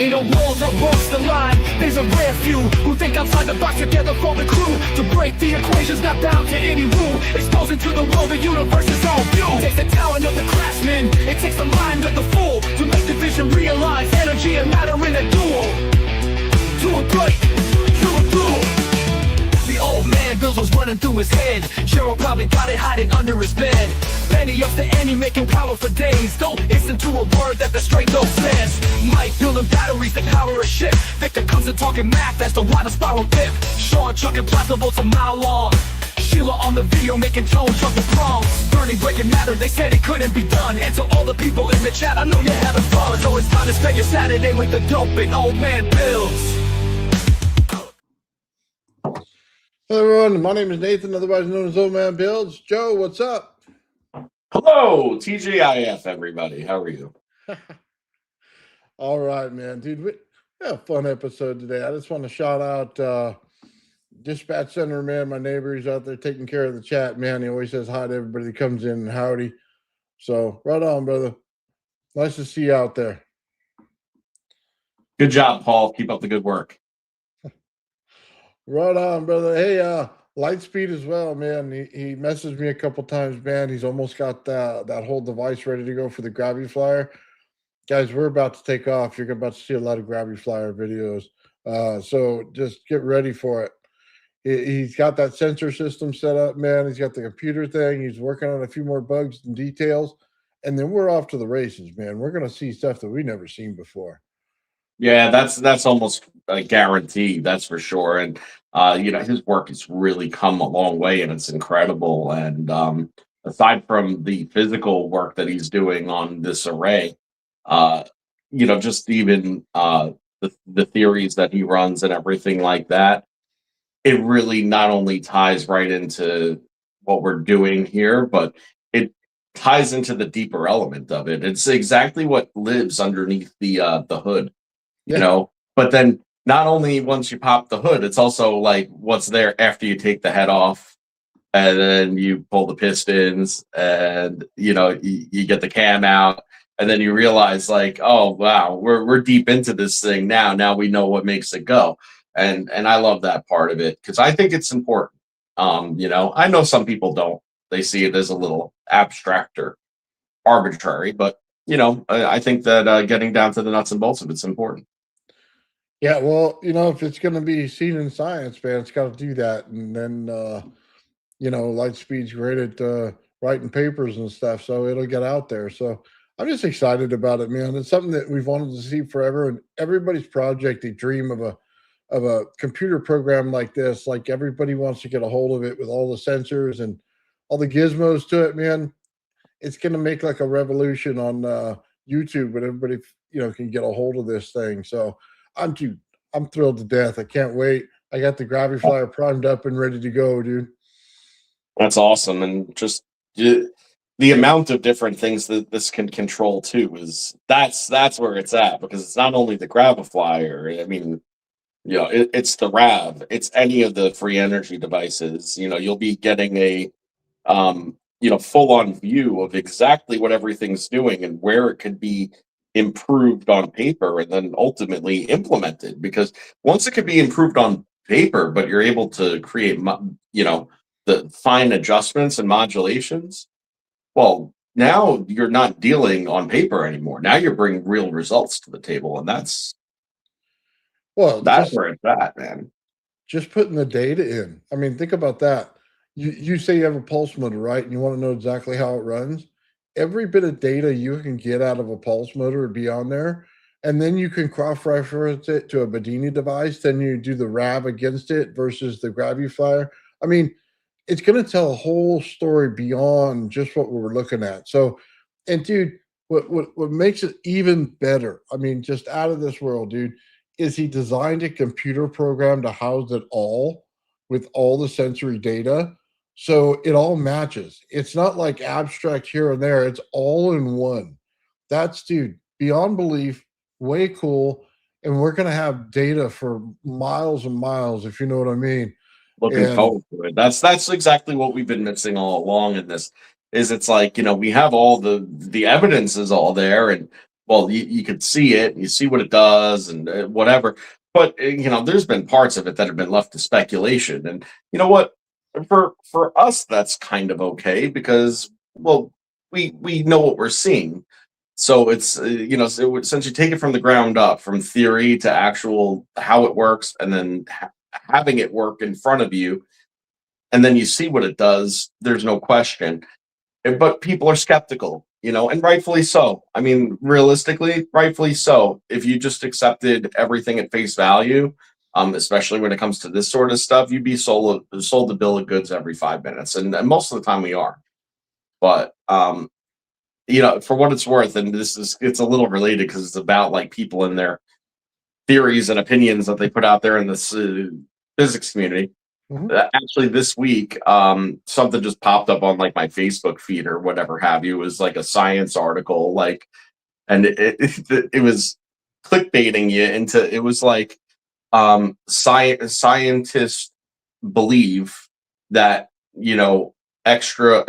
in a world that walks the line. There's a rare few who think outside the box together for the crew. To break the equations, not bound to any rule. Exposing to the world the universe's own view. It takes the talent of the craftsman, it takes the mind of the fool, to make the vision realize energy and matter in a duel. To a break, to a duel. The old man Bills was running through his head. Cheryl probably got it hiding under his bed. Penny up to Annie making power for days. Don't listen to a word that the straight dope says. Mike building batteries that power a ship. Victor comes and talking math, that's the water spiral dip. Sean chucking plasma bolts a mile long. Sheila on the video making tones of the prongs. Bernie breaking matter, they said it couldn't be done. And to all the people in the chat, I know you're having fun. So it's time to spend your Saturday with the dope and old man Bills. Hello everyone, my name is Nathan, otherwise known as Old Man Builds. Joe, what's up? Hello, TGIF, everybody. How are you? All right, man. Dude, we had a fun episode today. I just want to shout out Dispatch Center, man. My neighbor, he's out there taking care of the chat, man. He always says hi to everybody that comes in and howdy. So, right on, brother. Nice to see you out there. Good job, Paul. Keep up the good work. Right on, brother. Hey, Lightspeed as well, man. He messaged me a couple times, man. He's almost got that whole device ready to go for the Gravity Flyer. Guys, we're about to take off. You're about to see a lot of Gravity Flyer videos. So just get ready for it. He's got that sensor system set up, man. He's got the computer thing. He's working on a few more bugs and details. And then we're off to the races, man. We're going to see stuff that we've never seen before. Yeah, that's almost a guarantee, that's for sure. And his work has really come a long way, and it's incredible. And aside from the physical work that he's doing on this array, just even the theories that he runs and everything like that, it really not only ties right into what we're doing here, but it ties into the deeper element of it. It's exactly what lives underneath the hood. But then not only once you pop the hood, it's also like what's there after you take the head off, and then you pull the pistons, and you get the cam out, and then you realize like, oh wow, we're deep into this thing now. Now we know what makes it go, and I love that part of it because I think it's important. I know some people don't; they see it as a little abstract or arbitrary, but I think that getting down to the nuts and bolts of it's important. Yeah, well, if it's going to be seen in science, man, it's got to do that. And then, Lightspeed's great at writing papers and stuff, so it'll get out there. So I'm just excited about it, man. It's something that we've wanted to see forever. And everybody's project, they dream of a computer program like this. Like everybody wants to get a hold of it with all the sensors and all the gizmos to it, man. It's going to make like a revolution on YouTube, but everybody, can get a hold of this thing. So I'm thrilled to death. I can't wait. I got the Gravity Flyer primed up and ready to go, dude. That's awesome. And just the amount of different things that this can control too that's where it's at, because it's not only the Gravity Flyer. I mean, it's the RAV. It's any of the free energy devices. You'll be getting a full-on view of exactly what everything's doing and where it could be improved on paper and then ultimately implemented. Because once it could be improved on paper, but you're able to create, the fine adjustments and modulations, well, now you're not dealing on paper anymore. Now you're bringing real results to the table, and that's where it's at, man. Just putting the data in. I mean, think about that. You say you have a pulse motor, right? And you want to know exactly how it runs. Every bit of data you can get out of a pulse motor would be on there. And then you can cross-reference it to a Bedini device. Then you do the RAV against it versus the Gravity Flyer. I mean, it's going to tell a whole story beyond just what we were looking at. So, and dude, what makes it even better, I mean, just out of this world, dude, is he designed a computer program to house it all with all the sensory data. So it all matches. It's not like abstract here and there. It's all in one. That's, dude, beyond belief, way cool. And we're going to have data for miles and miles, if you know what I mean. Looking forward to it. That's exactly what we've been missing all along in this. Is it's like, we have all the evidence is all there, and well, you could see it, and you see what it does, and whatever. But there's been parts of it that have been left to speculation, and you know what? For us, that's kind of okay because, well, we know what we're seeing. So it's since you take it from the ground up, from theory to actual how it works, and then having it work in front of you, and then you see what it does. There's no question. But people are skeptical, and rightfully so. I mean, realistically, rightfully so. If you just accepted everything at face value, especially when it comes to this sort of stuff, you'd be sold a bill of goods every 5 minutes, and most of the time we are. But for what it's worth, and it's a little related because it's about like people and their theories and opinions that they put out there in this physics community. Actually, this week, something just popped up on like my Facebook feed or whatever have you. It was like a science article, like, and it was clickbaiting you into. It was like, scientists believe that extra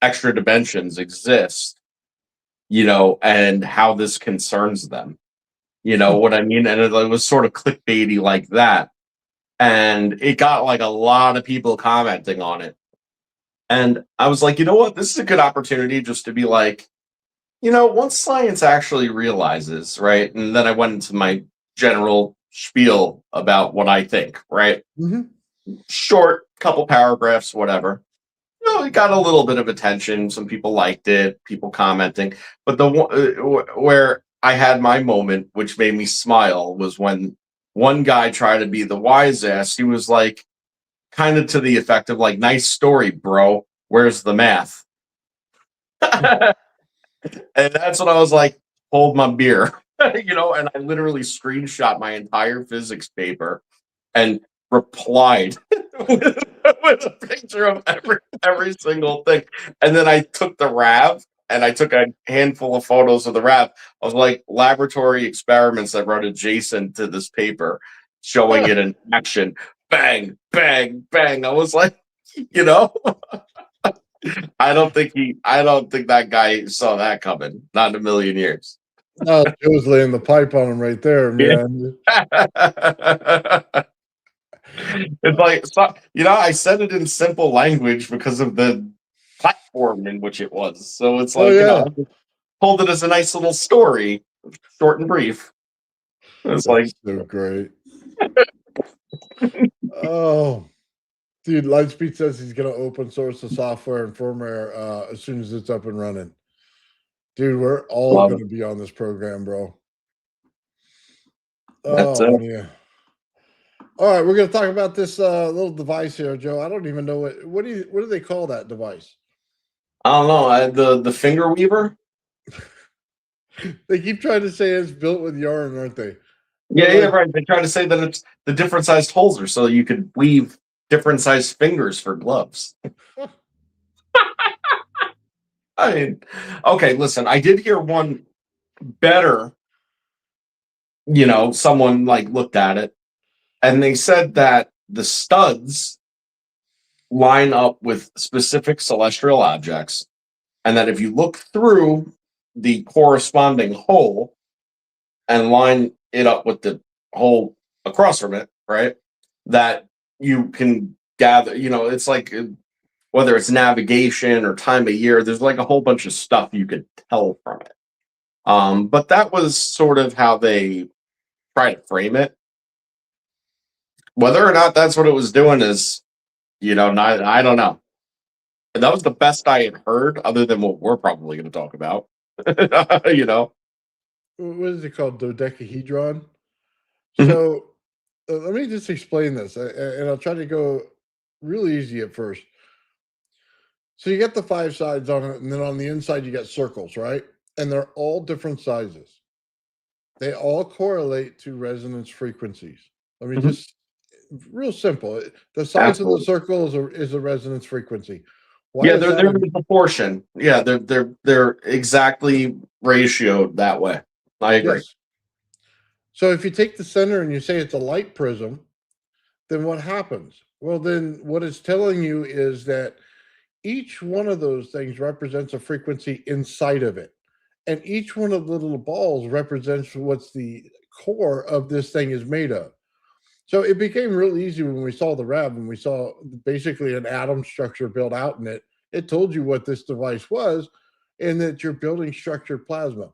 extra dimensions exist, and how this concerns them. You know what I mean? And it was sort of clickbaity like that. And it got like a lot of people commenting on it. And I was like, you know what? This is a good opportunity just to be like, once science actually realizes, right? And then I went into my general spiel about what I think, right? Short, couple paragraphs, whatever. It got a little bit of attention. Some people liked it, people commenting. But the one where I had my moment, which made me smile, was when one guy tried to be the wise ass. He was like, kind of to the effect of like, "Nice story, bro. Where's the math?" And that's when I was like, "Hold my beer," And I literally screenshot my entire physics paper and replied with a picture of every single thing. And then I took the RAV and I took a handful of photos of the RAV. I was like, laboratory experiments that run adjacent to this paper, showing it in action. Bang, bang, bang. I was like, I don't think that guy saw that coming. Not in a million years. No, it was laying the pipe on him right there, man. It's like, I said it in simple language because of the platform in which it was. So it's like, told it as a nice little story, short and brief. It's That's like so great. Oh, dude, Lightspeed says he's going to open source the software and firmware as soon as it's up and running. Dude, we're all going to be on this program, bro. That's Oh, it. yeah. All right, we're going to talk about this little device here, Joe. I don't even know what do they call that device? I don't know. The finger weaver. They keep trying to say it's built with yarn, aren't they? Yeah, right. They try to say that it's the different sized holes are so you could weave different sized fingers for gloves. I mean, okay, listen, I did hear one better, someone like looked at it and they said that the studs line up with specific celestial objects, and that if you look through the corresponding hole and line it up with the hole across from it, right, that you can gather, it's like whether it's navigation or time of year, there's like a whole bunch of stuff you could tell from it. But that was sort of how they try to frame it. Whether or not that's what it was doing is, I don't know. And that was the best I had heard, other than what we're probably going to talk about. What is it called? Dodecahedron? Mhm. So let me just explain this, and I'll try to go really easy at first. So you get the 5 sides on it, and then on the inside you got circles, right? And they're all different sizes. They all correlate to resonance frequencies. Let me Mhm. just real simple. The size of the Absolutely. circle is a resonance frequency. Why Yeah, is they're that? in proportion. Yeah, they're exactly ratioed that way. I agree. Yes. So if you take the center and you say it's a light prism, then what happens? Well, then what it's telling you is that each one of those things represents a frequency inside of it. and each one of the little balls represents what's the core of this thing is made of. So it became real easy when we saw the RAV, when we saw basically an atom structure built out in it. It told you what this device was, and that you're building structured plasma.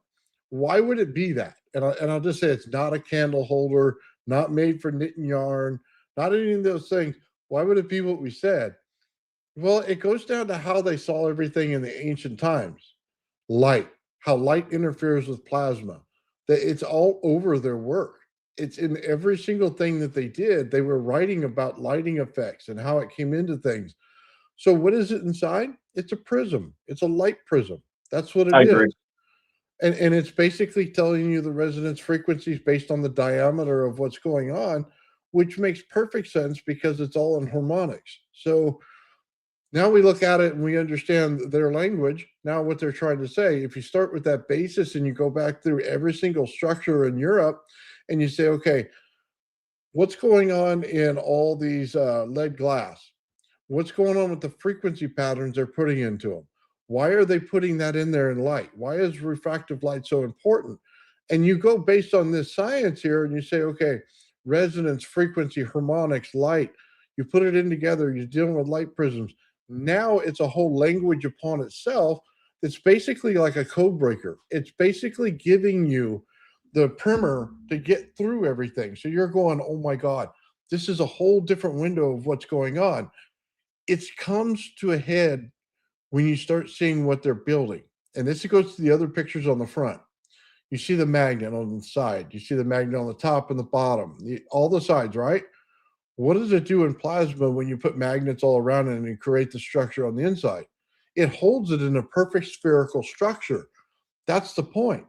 Why would it be that? And I'll just say it's not a candle holder, not made for knitting yarn, not any of those things. Why would it be what we said? Well, it goes down to how they saw everything in the ancient times. Light, how light interferes with plasma. That it's all over their work. It's in every single thing that they did. They were writing about lighting effects and how it came into things. So what is it inside? It's a prism. It's a light prism. That's what it I is. agree. And it's basically telling you the resonance frequencies based on the diameter of what's going on, which makes perfect sense because it's all in harmonics. So now we look at it and we understand their language. Now, what they're trying to say, if you start with that basis and you go back through every single structure in Europe and you say, okay, what's going on in all these lead glass? What's going on with the frequency patterns they're putting into them? Why are they putting that in there in light? Why is refractive light so important? And you go based on this science here and you say, okay, resonance, frequency, harmonics, light, you put it in together, you're dealing with light prisms. Now it's a whole language upon itself that's basically like a code breaker. It's basically giving you the primer to get through everything. So you're going, oh my God, this is a whole different window of what's going on. It comes to a head when you start seeing what they're building. And this goes to the other pictures on the front. You see the magnet on the side. You see the magnet on the top and the bottom, all the sides, right? What does it do in plasma when you put magnets all around it and you create the structure on the inside? It holds it in a perfect spherical structure. That's the point.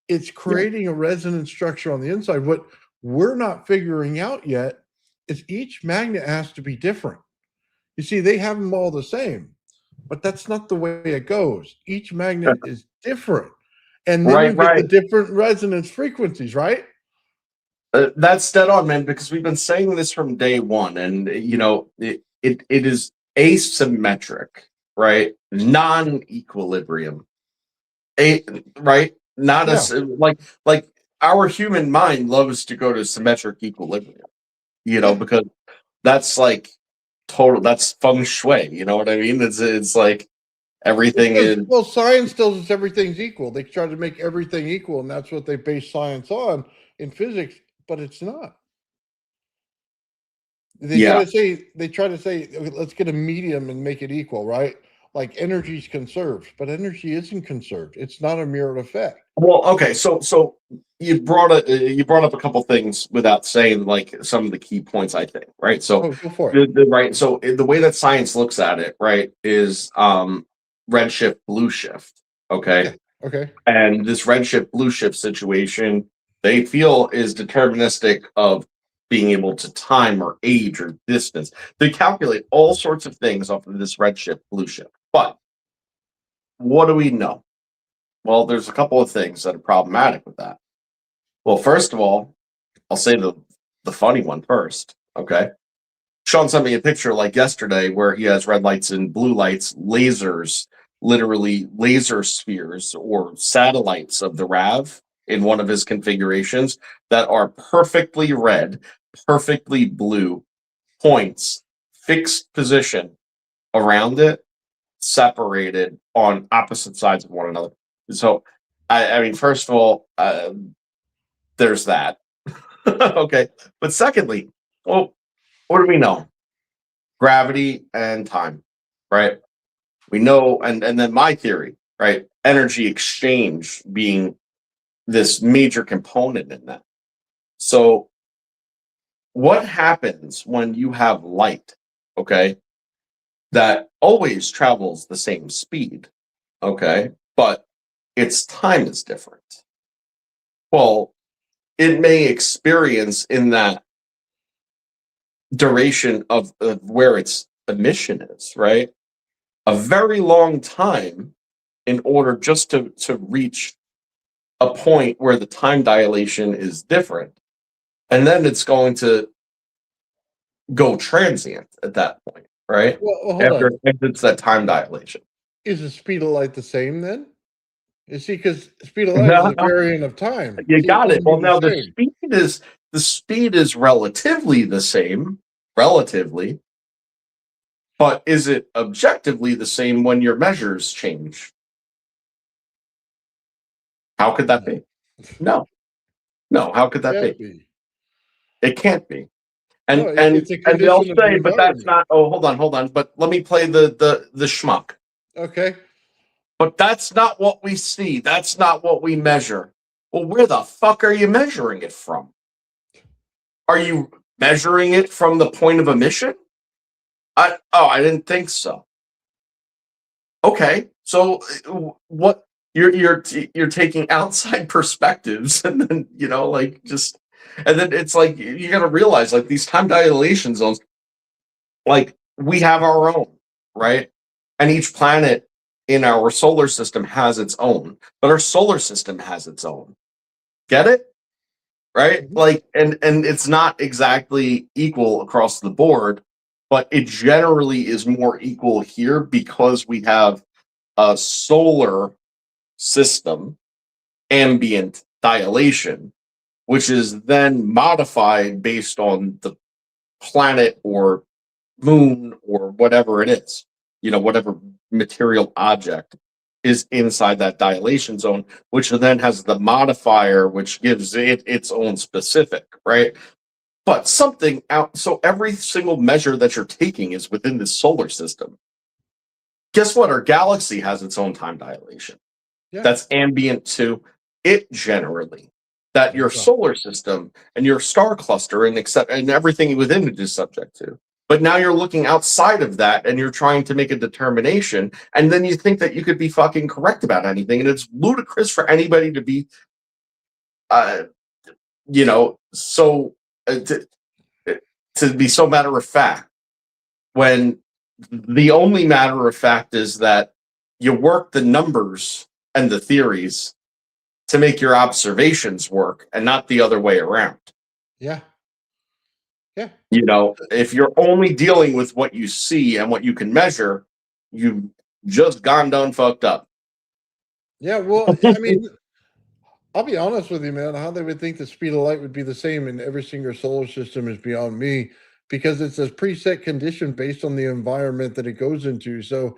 It's creating a resonance structure on the inside. What we're not figuring out yet is each magnet has to be different. You see, they have them all the same, but that's not the way it goes. Each magnet is different. And then you get the different resonance frequencies, right? That's dead on, man, because we've been saying this from day one, and it is asymmetric, right? Non-equilibrium, right? Not as like our human mind loves to go to symmetric equilibrium, because that's like total. That's feng shui. You know what I mean? It's like everything is. Well, science tells us everything's equal. They try to make everything equal, and that's what they base science on in physics, but it's not. They try to say, okay, let's get a medium and make it equal, right? Like energy is conserved, but energy isn't conserved. It's not a mirrored effect. Well, okay, so you brought up a couple things without saying like some of the key points, I think, right? So go for it. The way that science looks at it, right, is redshift, blue shift. Okay. Yeah. Okay. And this redshift, blue shift situation, they feel is deterministic of being able to time or age or distance. They calculate all sorts of things off of this redshift, blue shift. But what do we know? Well, there's a couple of things that are problematic with that. Well, first of all, I'll say the funny one first. Okay. Sean sent me a picture like yesterday where he has red lights and blue lights, lasers, literally laser spheres or satellites of the RAV in one of his configurations that are perfectly red, perfectly blue points, fixed position around it, separated on opposite sides of one another. So, I mean, first of all, there's that. Okay. But secondly, well, what do we know? Gravity and time, right? We know, and then my theory, right? Energy exchange being this major component in that. So, what happens when you have light, okay, that always travels the same speed, okay, but its time is different? Well, it may experience in that duration of where its emission is, right? A very long time in order just to reach a point where the time dilation is different. And then it's going to go transient at that point, right? Well, hold After on. it exits that time dilation. Is the speed of light the same then? You see, because speed of light is a variant of time. You See, it got it. doesn't Well, mean the now same. the speed is relatively the same, relatively, but is it objectively the same when your measures change? How could that be? No, no. How could that Can't be? be. It can't be. No, And it's a they'll condition of the say, but that's environment. not. Oh, hold on. But let me play the schmuck. Okay. But that's not what we see. That's not what we measure. Well, where the fuck are you measuring it from? Are you measuring it from the point of emission? I didn't think so. Okay, so what you're taking outside perspectives, and then like just, and then it's like you got to realize like these time dilation zones, like we have our own, right? And each planet in our solar system has its own, but our solar system has its own. Get it? Right? Mhm. Like, and it's not exactly equal across the board, but it generally is more equal here because we have a solar system ambient dilation, which is then modified based on the planet or moon or whatever it is, whatever material object is inside that dilation zone, which then has the modifier, which gives it its own specific, right? But something out, so every single measure that you're taking is within the solar system. Guess what? Our galaxy has its own time dilation. Yeah. That's ambient to it generally. That your That's right. solar system and your star cluster and everything within it is subject to. But now you're looking outside of that and you're trying to make a determination, and then you think that you could be fucking correct about anything, and it's ludicrous for anybody to be, uh, so to be so matter of fact when the only matter of fact is that you work the numbers and the theories to make your observations work and not the other way around. Yeah. Yeah. If you're only dealing with what you see and what you can measure, you've just gone done fucked up. Yeah. Well, I mean, I'll be honest with you, man. How they would think the speed of light would be the same in every single solar system is beyond me, because it's a preset condition based on the environment that it goes into. So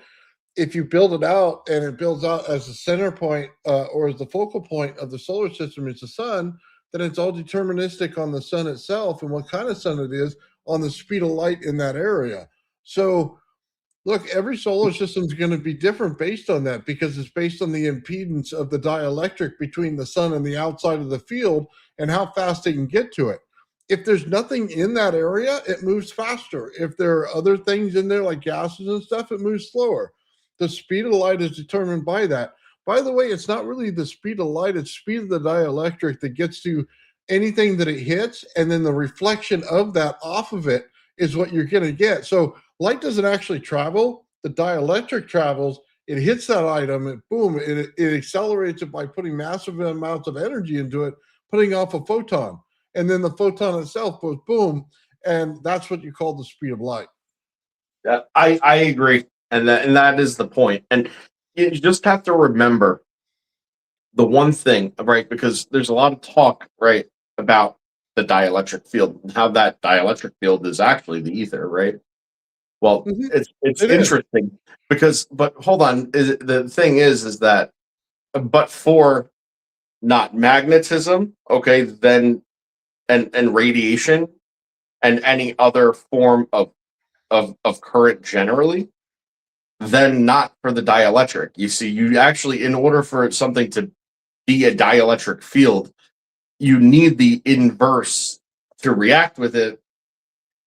if you build it out and it builds out as the center point or as the focal point of the solar system is the sun, then it's all deterministic on the sun itself and what kind of sun it is on the speed of light in that area. So look, every solar system is going to be different based on that, because it's based on the impedance of the dielectric between the sun and the outside of the field and how fast they can get to it. If there's nothing in that area, it moves faster. If there are other things in there like gases and stuff, it moves slower. The speed of light is determined by that. By the way, it's not really the speed of light, it's speed of the dielectric that gets to anything that it hits, and then the reflection of that off of it is what you're going to get. So light doesn't actually travel. The dielectric travels. It hits that item, and boom, it accelerates it by putting massive amounts of energy into it, putting off a photon. And then the photon itself goes boom, and that's what you call the speed of light. Yeah, I agree. And that is the point. And you just have to remember the one thing, right? Because there's a lot of talk, right, about the dielectric field and how that dielectric field is actually the ether, right? Well, Mhm. it's It is. interesting because, but hold on, the thing is that, but for not magnetism, okay, then and radiation and any other form of current generally, then not for the dielectric. You see, you actually, in order for something to be a dielectric field, you need the inverse to react with it,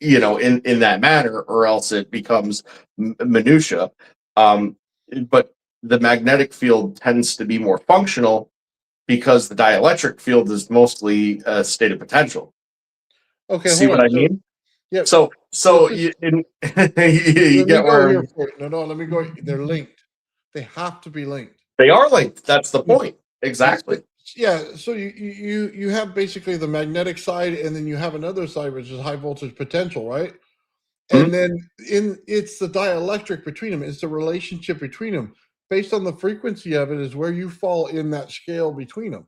in that manner, or else it becomes minutia. Um, but the magnetic field tends to be more functional because the dielectric field is mostly a state of potential. Okay, See hold what on. I So mean? yeah, So let's just you let me get go where here for it. No, let me go. They're linked. They have to be linked. they are linked. That's the Yes. point. Exactly. Yeah, so you have basically the magnetic side, and then you have another side which is high voltage potential, right? And Mhm. then it's the dielectric between them. It's the relationship between them. based on the frequency of it is where you fall in that scale between them.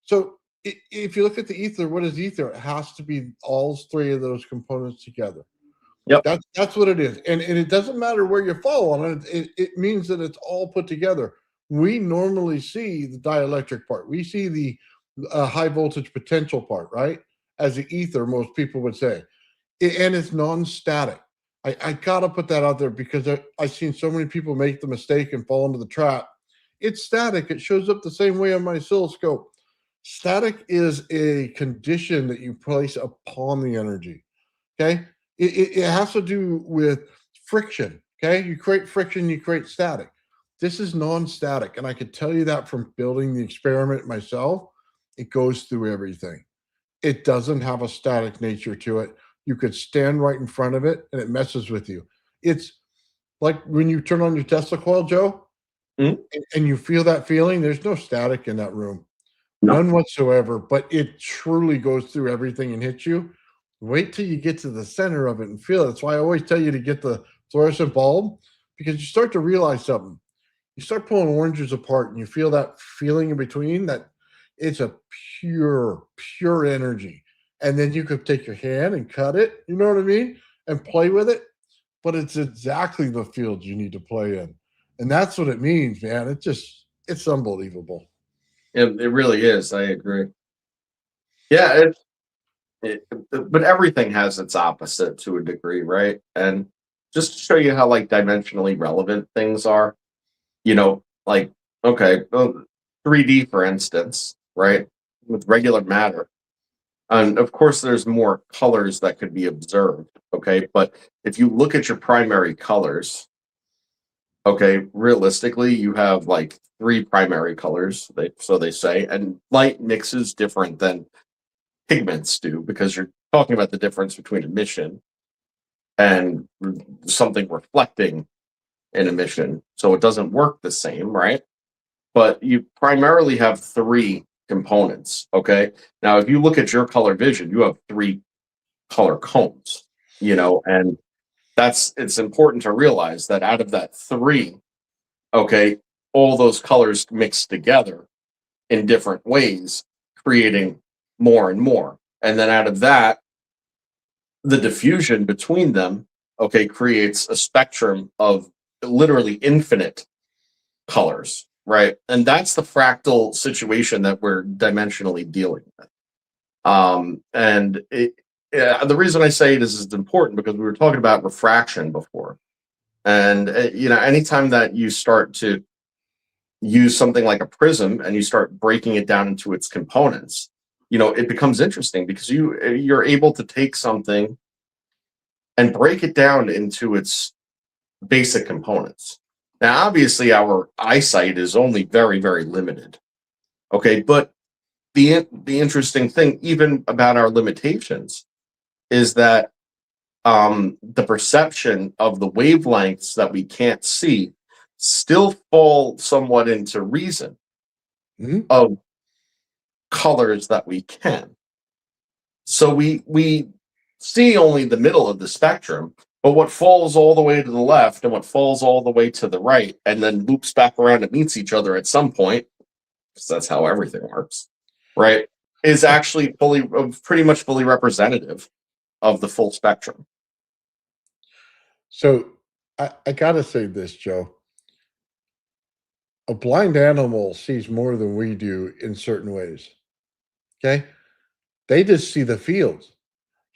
So if you look at the ether, what is ether? It has to be all three of those components together. Yep. That's what it is. And it doesn't matter where you fall on it. It means that it's all put together. We normally see the dielectric part. We see the high voltage potential part, right? As the ether, most people would say. And it's non-static. I gotta put that out there because I've seen so many people make the mistake and fall into the trap. It's static. It shows up the same way on my oscilloscope. Static is a condition that you place upon the energy. Okay. It has to do with friction. Okay. You create friction, you create static. This is non-static. And I could tell you that from building the experiment myself. It goes through everything. It doesn't have a static nature to it. You could stand right in front of it and it messes with you. It's like when you turn on your Tesla coil, Joe, and you feel that feeling, there's no static in that room. No. None whatsoever, but it truly goes through everything and hits you. Wait till you get to the center of it and feel it. That's why I always tell you to get the fluorescent bulb, because you start to realize something. You start pulling oranges apart and you feel that feeling in between, that it's a pure energy. And then you could take your hand and cut it, you know what I mean? And play with it. But it's exactly the field you need to play in. And that's what it means, man. It's unbelievable. It really is. I agree. Yeah, but everything has its opposite to a degree, right? And just to show you how like dimensionally relevant things are, like okay, 3D for instance, right? With regular matter. And of course, there's more colors that could be observed. Okay. But if you look at your primary colors, okay, realistically, you have like three primary colors, so they say, and light mixes different than pigments do because you're talking about the difference between emission and something reflecting an emission. So it doesn't work the same, right? But you primarily have three components. Okay. Now, if you look at your color vision, you have three color cones, and it's important to realize that out of that three, okay, all those colors mix together in different ways, creating more and more. And then out of that, the diffusion between them, okay, creates a spectrum of literally infinite colors, right? And that's the fractal situation that we're dimensionally dealing with. The reason I say it is it's important because we were talking about refraction before. And, anytime that you start to use something like a prism and you start breaking it down into its components, it becomes interesting because you're able to take something and break it down into its basic components. Now, obviously, our eyesight is only very, very limited. Okay, but the interesting thing, even about our limitations, is that the perception of the wavelengths that we can't see still fall somewhat into reason of colors that we can. So we see only the middle of the spectrum, but what falls all the way to the left and what falls all the way to the right and then loops back around and meets each other at some point, because that's how everything works, right, is actually pretty much fully representative of the full spectrum. So I gotta say this, Joe. A blind animal sees more than we do in certain ways. Okay. They just see the fields.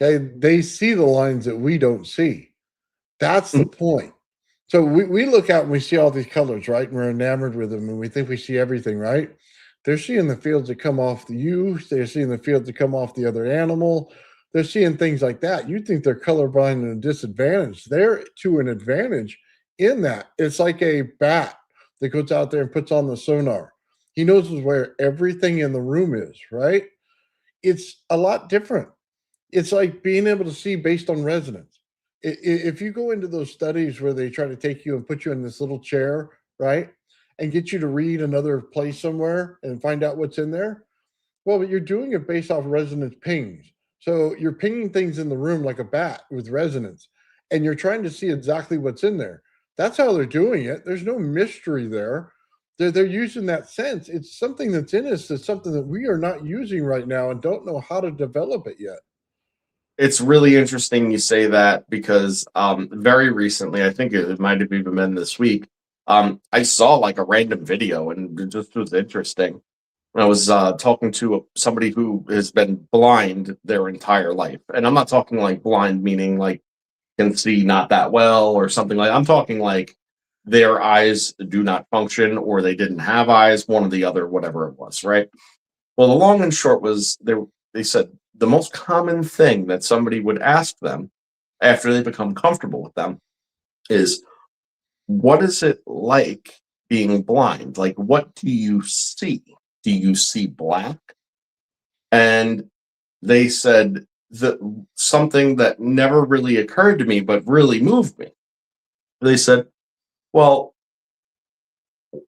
Okay. They see the lines that we don't see. That's the point. So we look out and we see all these colors, right? And we're enamored with them and we think we see everything, right? They're seeing the fields that come off the you, they're seeing the fields that come off the other animal. They're seeing things like that. You think they're colorblind and a disadvantage. They're to an advantage in that. It's like a bat that goes out there and puts on the sonar. He knows where everything in the room is, right? It's a lot different. It's like being able to see based on resonance. If you go into those studies where they try to take you and put you in this little chair, right, and get you to read another place somewhere and find out what's in there, well, you're doing it based off resonance pings. So you're pinging things in the room like a bat with resonance, and you're trying to see exactly what's in there. That's how they're doing it. There's no mystery there. They're using that sense. It's something that's in us. That's something that we are not using right now and don't know how to develop it yet. It's really interesting you say that because very recently, I think it might have even been this week, I saw like a random video and it just was interesting. I was talking to somebody who has been blind their entire life. And I'm not talking like blind, meaning like can see not that well or something like. I'm talking like their eyes do not function or they didn't have eyes, one or the other, whatever it was, right? Well, the long and short was they said the most common thing that somebody would ask them after they become comfortable with them is, what is it like being blind? Like, what do you see? Do you see black? And they said that something that never really occurred to me, but really moved me. They said, well,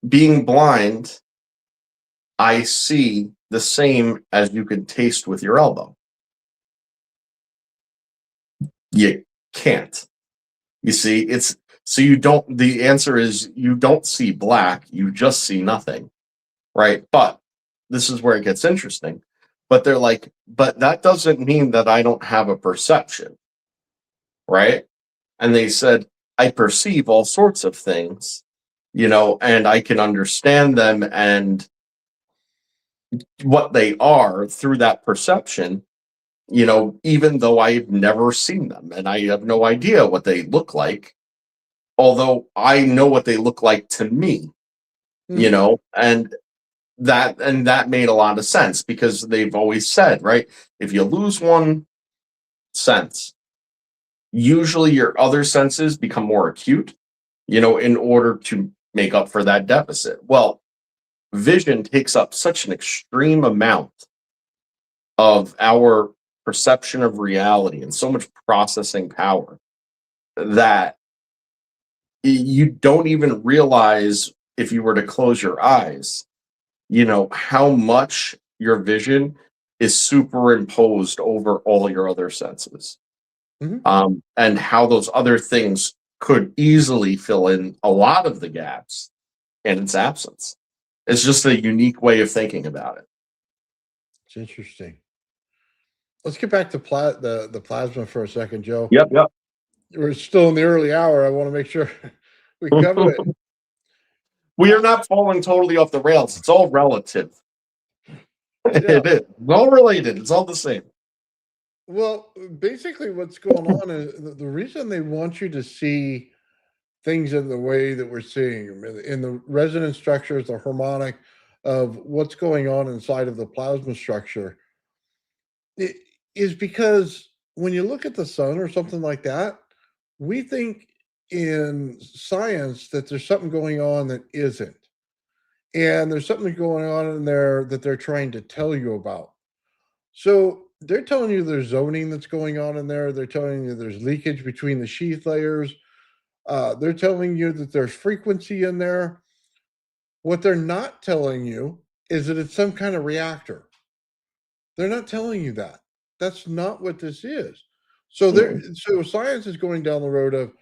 being blind, I see the same as you could taste with your elbow. You can't. You see, it's so you don't, the answer is you don't see black, you just see nothing, right? But this is where it gets interesting. But they're like, but that doesn't mean that I don't have a perception, right? And they said, I perceive all sorts of things, and I can understand them and what they are through that perception, even though I've never seen them and I have no idea what they look like, although I know what they look like to me, Mhm. and that made a lot of sense because they've always said, right, if you lose one sense, usually your other senses become more acute, in order to make up for that deficit. Well, vision takes up such an extreme amount of our perception of reality and so much processing power that you don't even realize if you were to close your eyes, how much your vision is superimposed over all your other senses. Mhm. And how those other things could easily fill in a lot of the gaps in its absence. It's just a unique way of thinking about it. It's interesting. Let's get back to the plasma for a second, Joe. Yep, yep. We're still in the early hour. I want to make sure we cover it. We are not falling totally off the rails. It's all relative. Yeah. It is. It's all related. It's all the same. Well, basically, what's going on is the reason they want you to see things in the way that we're seeing them in the resonance structures, the harmonic of what's going on inside of the plasma structure, it is because when you look at the sun or something like that, we think in science that there's something going on that isn't. And there's something going on in there that they're trying to tell you about. So they're telling you there's zoning that's going on in there. They're telling you there's leakage between the sheath layers. They're telling you that there's frequency in there. What they're not telling you is that it's some kind of reactor. They're not telling you that. That's not what this is. So science is going down the road of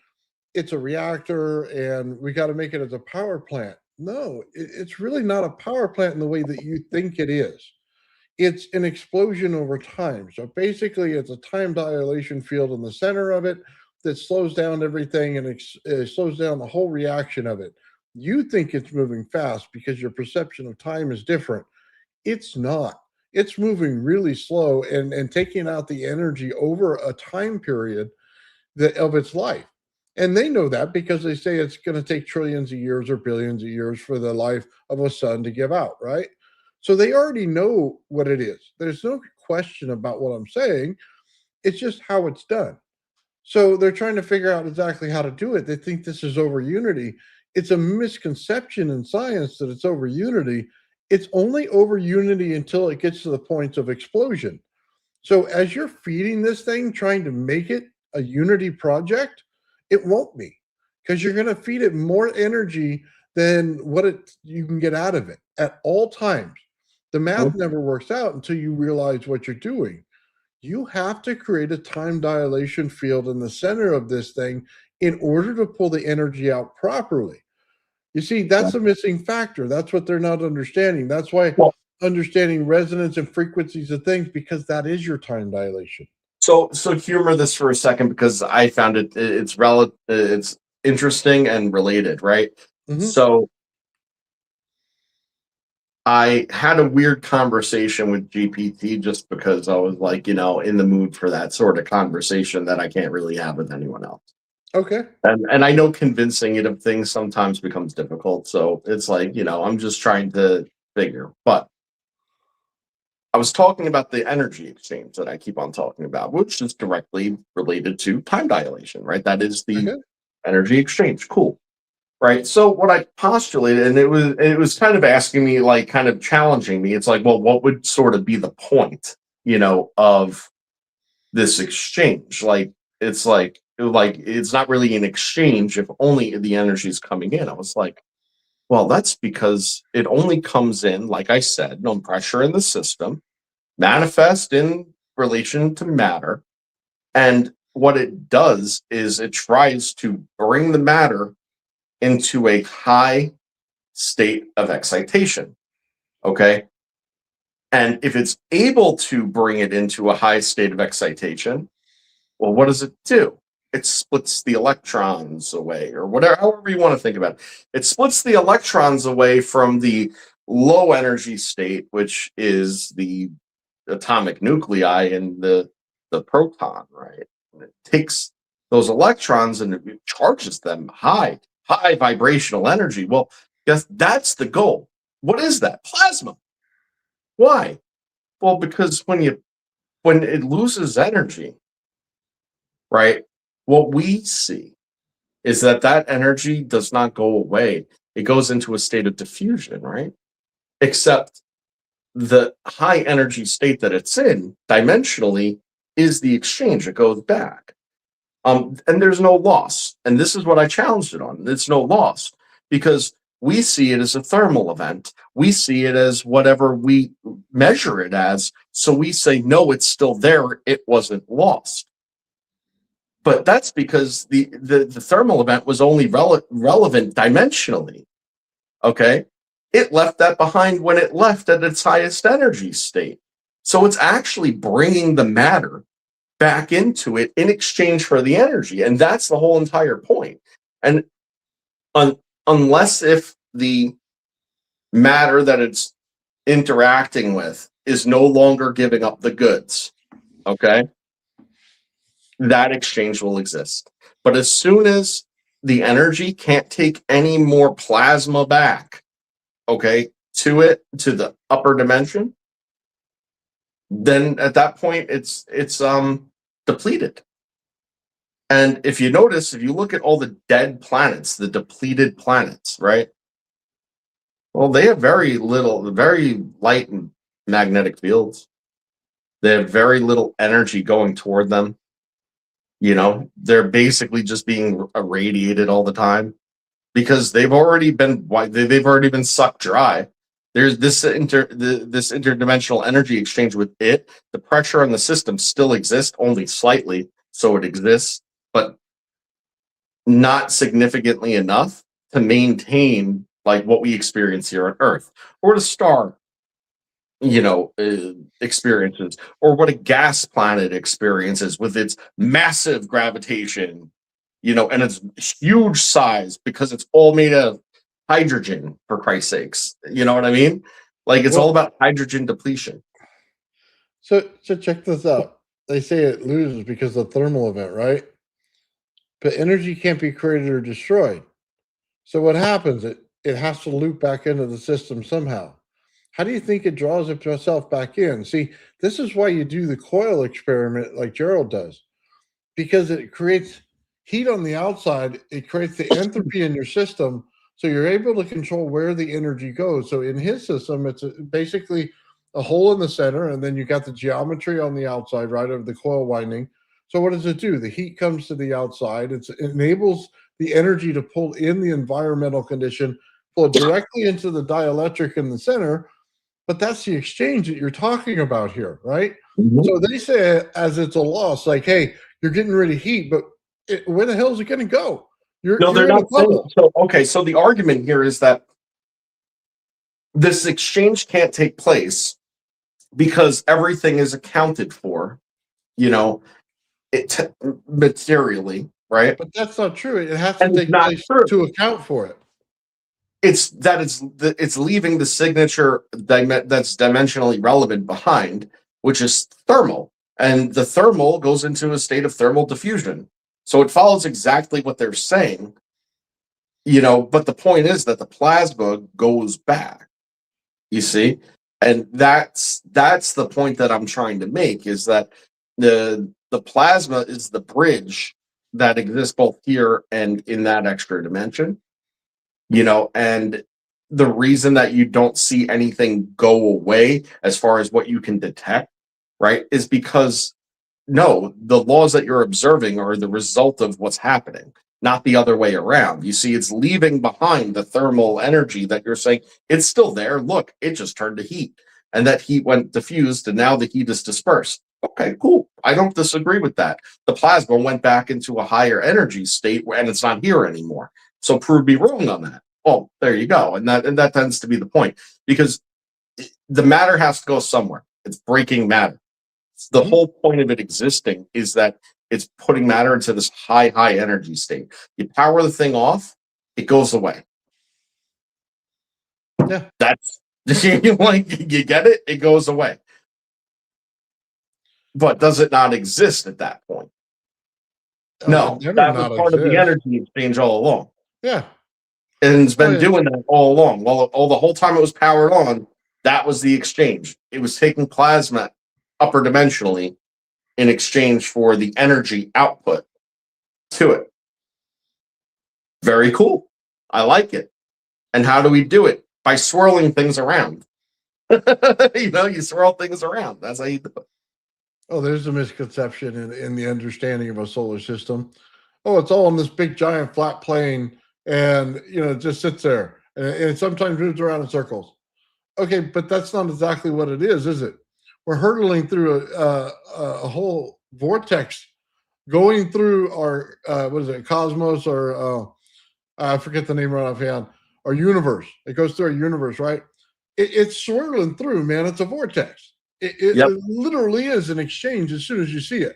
it's a reactor and we got to make it as a power plant. No, it's really not a power plant in the way that you think it is. It's an explosion over time. So basically, it's a time dilation field in the center of it that slows down everything and slows down the whole reaction of it. You think it's moving fast because your perception of time is different. It's not. It's moving really slow and taking out the energy over a time period of its life. And they know that because they say it's going to take trillions of years or billions of years for the life of a sun to give out, right? So they already know what it is. There's no question about what I'm saying. It's just how it's done. So they're trying to figure out exactly how to do it. They think this is over unity. It's a misconception in science that it's over unity. It's only over unity until it gets to the point of explosion. So as you're feeding this thing, trying to make it a unity project, it won't be because you're going to feed it more energy than what you can get out of it at all times. The math never works out until you realize what you're doing. You have to create a time dilation field in the center of this thing in order to pull the energy out properly. You see, that's the missing factor. That's what they're not understanding. That's why Well, understanding resonance and frequencies of things, because that is your time dilation. so humor this for a second because I found it's interesting and related, right? Mhm. So I had a weird conversation with GPT just because I was like, in the mood for that sort of conversation that I can't really have with anyone else. Okay. And I know convincing it of things sometimes becomes difficult. So it's like, I'm just trying to figure. But I was talking about the energy exchange that I keep on talking about, which is directly related to time dilation, right? That is the Okay. energy exchange. Cool. Right. So what I postulated, and it was kind of asking me, like kind of challenging me. It's like, well, what would sort of be the point, of this exchange? Like it's not really an exchange if only the energy is coming in. I was like, well, that's because it only comes in, like I said, no pressure in the system, manifest in relation to matter. And what it does is it tries to bring the matter into a high state of excitation. Okay. And if it's able to bring it into a high state of excitation, well, what does it do? It splits the electrons away, or whatever, however you want to think about it. It splits the electrons away from the low energy state, which is the atomic nuclei and the proton, right? And it takes those electrons and it charges them high vibrational energy. Well, yes, that's the goal. What is that? Plasma. Why? Well, because when it loses energy, right? What we see is that energy does not go away. It goes into a state of diffusion, right? Except the high energy state that it's in dimensionally is the exchange. It goes back. And there's no loss. And this is what I challenged it on. It's no loss because we see it as a thermal event. We see it as whatever we measure it as. So we say, no, it's still there. It wasn't lost. But that's because the thermal event was only relevant dimensionally. Okay. It left that behind when it left at its highest energy state. So it's actually bringing the matter back into it in exchange for the energy. And that's the whole entire point. And unless if the matter that it's interacting with is no longer giving up the goods, okay, that exchange will exist. But as soon as the energy can't take any more plasma back, okay, to the upper dimension, then at that point it's depleted. And if you notice, if you look at all the dead planets, the depleted planets, right? Well, they have very light magnetic fields. They have very little energy going toward them. They're basically just being irradiated all the time because they've already been sucked dry. There's this interdimensional energy exchange with it. The pressure on the system still exists, only slightly, so it exists, but not significantly enough to maintain like what we experience here on Earth or the star, experiences, or what a gas planet experiences with its massive gravitation, and its huge size because it's all made of hydrogen, for Christ's sakes. You know what I mean? Like it's all Well, about hydrogen depletion. so check this out. They say it loses because of the thermal event, right? But energy can't be created or destroyed. So what happens? It has to loop back into the system somehow. How do you think it draws itself back in? See, this is why you do the coil experiment like Gerald does, because it creates heat on the outside. It creates the entropy in your system, so you're able to control where the energy goes. So in his system, it's basically a hole in the center, and then you got the geometry on the outside, right, of the coil winding. So what does it do? The heat comes to the outside. It enables the energy to pull in the environmental condition, flow directly into the dielectric in the center. But that's the exchange that you're talking about here, right? Mhm. So they say as it's a loss, like, hey, you're getting rid of heat, but where the hell is it going to go? No, they're You're in a not saying bubble. so. Okay, so the argument here is that this exchange can't take place because everything is accounted for, you know, it materially, right? But that's not true. It has to And it's take not place true. to account for it. It's that it's leaving the signature that's dimensionally relevant behind, which is thermal, and the thermal goes into a state of thermal diffusion. So it follows exactly what they're saying, but the point is that the plasma goes back. You see, and that's the point that I'm trying to make, is that the plasma is the bridge that exists both here and in that extra dimension. And the reason that you don't see anything go away as far as what you can detect, right, is because no, the laws that you're observing are the result of what's happening, not the other way around. You see, it's leaving behind the thermal energy that you're saying it's still there. Look, it just turned to heat, and that heat went diffused, and now the heat is dispersed. Okay, cool. I don't disagree with that. The plasma went back into a higher energy state, and it's not here anymore. So prove me wrong on that. Well, there you go. And that tends to be the point, because the matter has to go somewhere. It's breaking matter. The whole point of it existing is that it's putting matter into this high energy state. You power the thing off, it goes away. Yeah. That's you get it? It goes away. But does it not exist at that point? No, It never that was not part of the exists. energy exchange all along. Yeah. And it's been yeah. doing that all along. Well, the whole time it was powered on, that was the exchange. It was taking plasma upper dimensionally in exchange for the energy output to it. Very cool. I like it. And how do we do it? By swirling things around. You swirl things around. That's how you do it. Oh, there's a misconception in the understanding of a solar system. Oh, it's all on this big giant flat plane, and it just sits there, and it sometimes moves around in circles. Okay, but that's not exactly what it is it? We're hurtling through a whole vortex, going through our what is it, cosmos, or I forget the name right offhand. Our universe. It goes through our universe, right? It's swirling through, man. It's a vortex. It literally is an exchange as soon as you see it.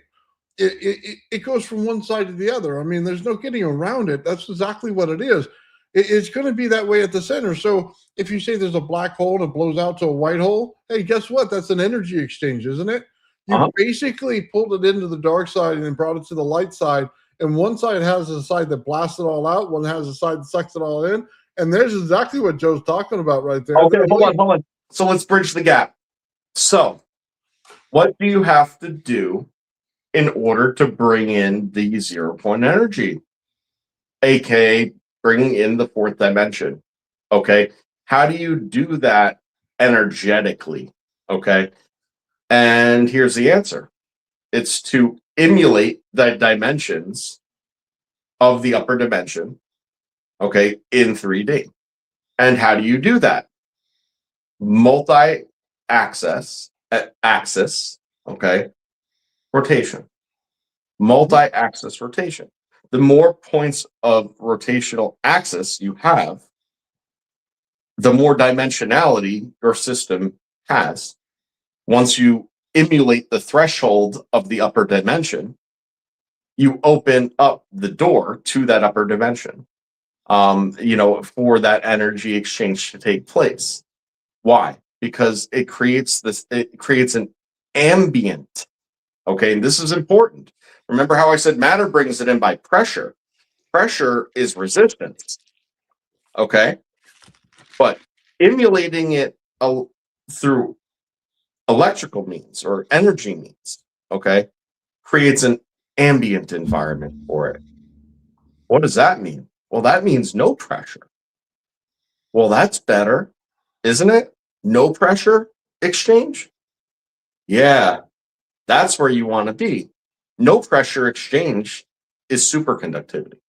It goes from one side to the other. I mean, there's no getting around it. That's exactly what it is. It's going to be that way at the center. So if you say there's a black hole and it blows out to a white hole, hey, guess what? That's an energy exchange, isn't it? You basically pulled it into the dark side and then brought it to the light side. And one side has a side that blasts it all out. One has a side that sucks it all in. And there's exactly what Joe's talking about right there. Okay, hold on. So let's bridge the gap. So what do you have to do in order to bring in the 0 point energy, aka bringing in the fourth dimension? Okay, how do you do that energetically? Okay, and here's the answer: it's to emulate the dimensions of the upper dimension, okay, in 3D. And how do you do that? Multi-axis, okay, rotation. Multi-axis rotation. The more points of rotational axis you have, the more dimensionality your system has. Once you emulate the threshold of the upper dimension, you open up the door to that upper dimension, for that energy exchange to take place. Why? Because it creates an ambient. Okay, and this is important. Remember how I said matter brings it in by pressure. Pressure is resistance. Okay, but emulating it through electrical means or energy means, okay, creates an ambient environment for it. What does that mean? Well, that means no pressure. Well, that's better, isn't it? No pressure exchange? Yeah, that's where you want to be. No pressure exchange is superconductivity.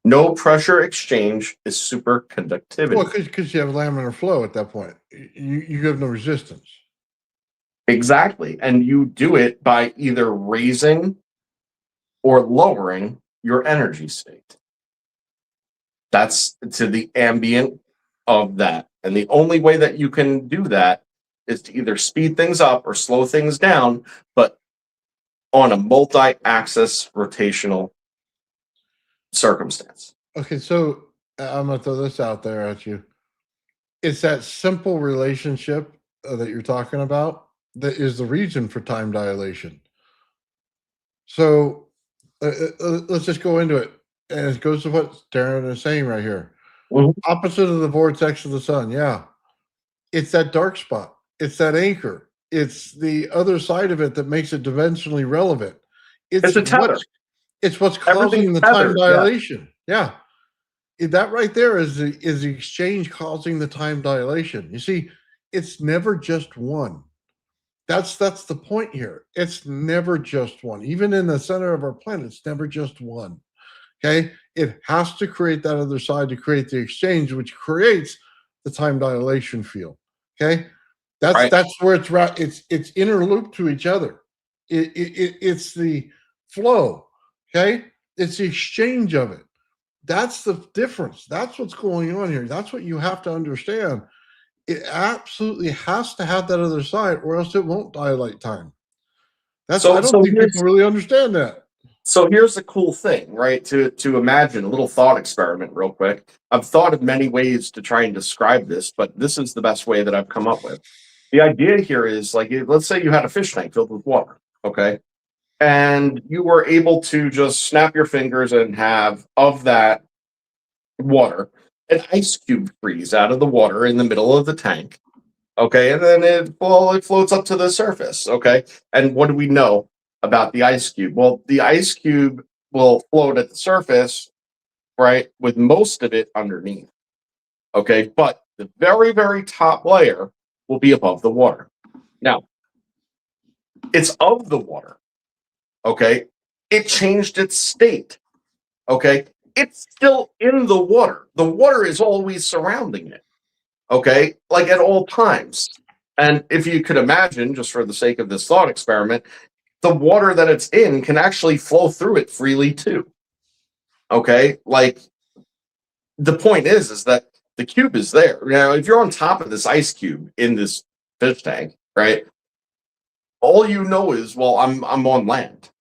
No pressure exchange is superconductivity. Well, because you have laminar flow at that point. You have no resistance. Exactly. And you do it by either raising or lowering your energy state. That's to the ambient of that. And the only way that you can do that is to either speed things up or slow things down, but on a multi-axis rotational circumstance. Okay, so I'm gonna throw this out there at you. It's that simple relationship that you're talking about that is the reason for time dilation. So let's just go into it. And it goes to what Darren is saying right here. Mhm. Opposite of the vortex of the sun. Yeah. It's that dark spot. It's that anchor. It's the other side of it that makes it dimensionally relevant. It's a tether. It's what's Everything's causing the time tethered, yeah. dilation. Yeah. That right there is the exchange causing the time dilation. You see, it's never just one. That's the point here. It's never just one. Even in the center of our planet, it's never just one. Okay, it has to create that other side to create the exchange, which creates the time dilation field. Okay, that's where it's right. It's interlooped to each other. It's the flow. Okay, it's the exchange of it. That's the difference. That's what's going on here. That's what you have to understand. It absolutely has to have that other side, or else it won't dilate time. I don't think people really understand that. So here's the cool thing, right? To imagine a little thought experiment real quick. I've thought of many ways to try and describe this, but this is the best way that I've come up with. The idea here is like, let's say you had a fish tank filled with water, okay? And you were able to just snap your fingers and have of that water, an ice cube freeze out of the water in the middle of the tank, okay? And then it floats up to the surface, okay? And what do we know about the ice cube? Well, the ice cube will float at the surface, right, with most of it underneath. Okay, but the very, very top layer will be above the water. Now, it's of the water. Okay, it changed its state. Okay, it's still in the water. The water is always surrounding it. Okay, like at all times. And if you could imagine, just for the sake of this thought experiment, the water that it's in can actually flow through it freely too. Okay, like the point is that the cube is there. Now, if you're on top of this ice cube in this fish tank, right? All you know is, well, I'm on land,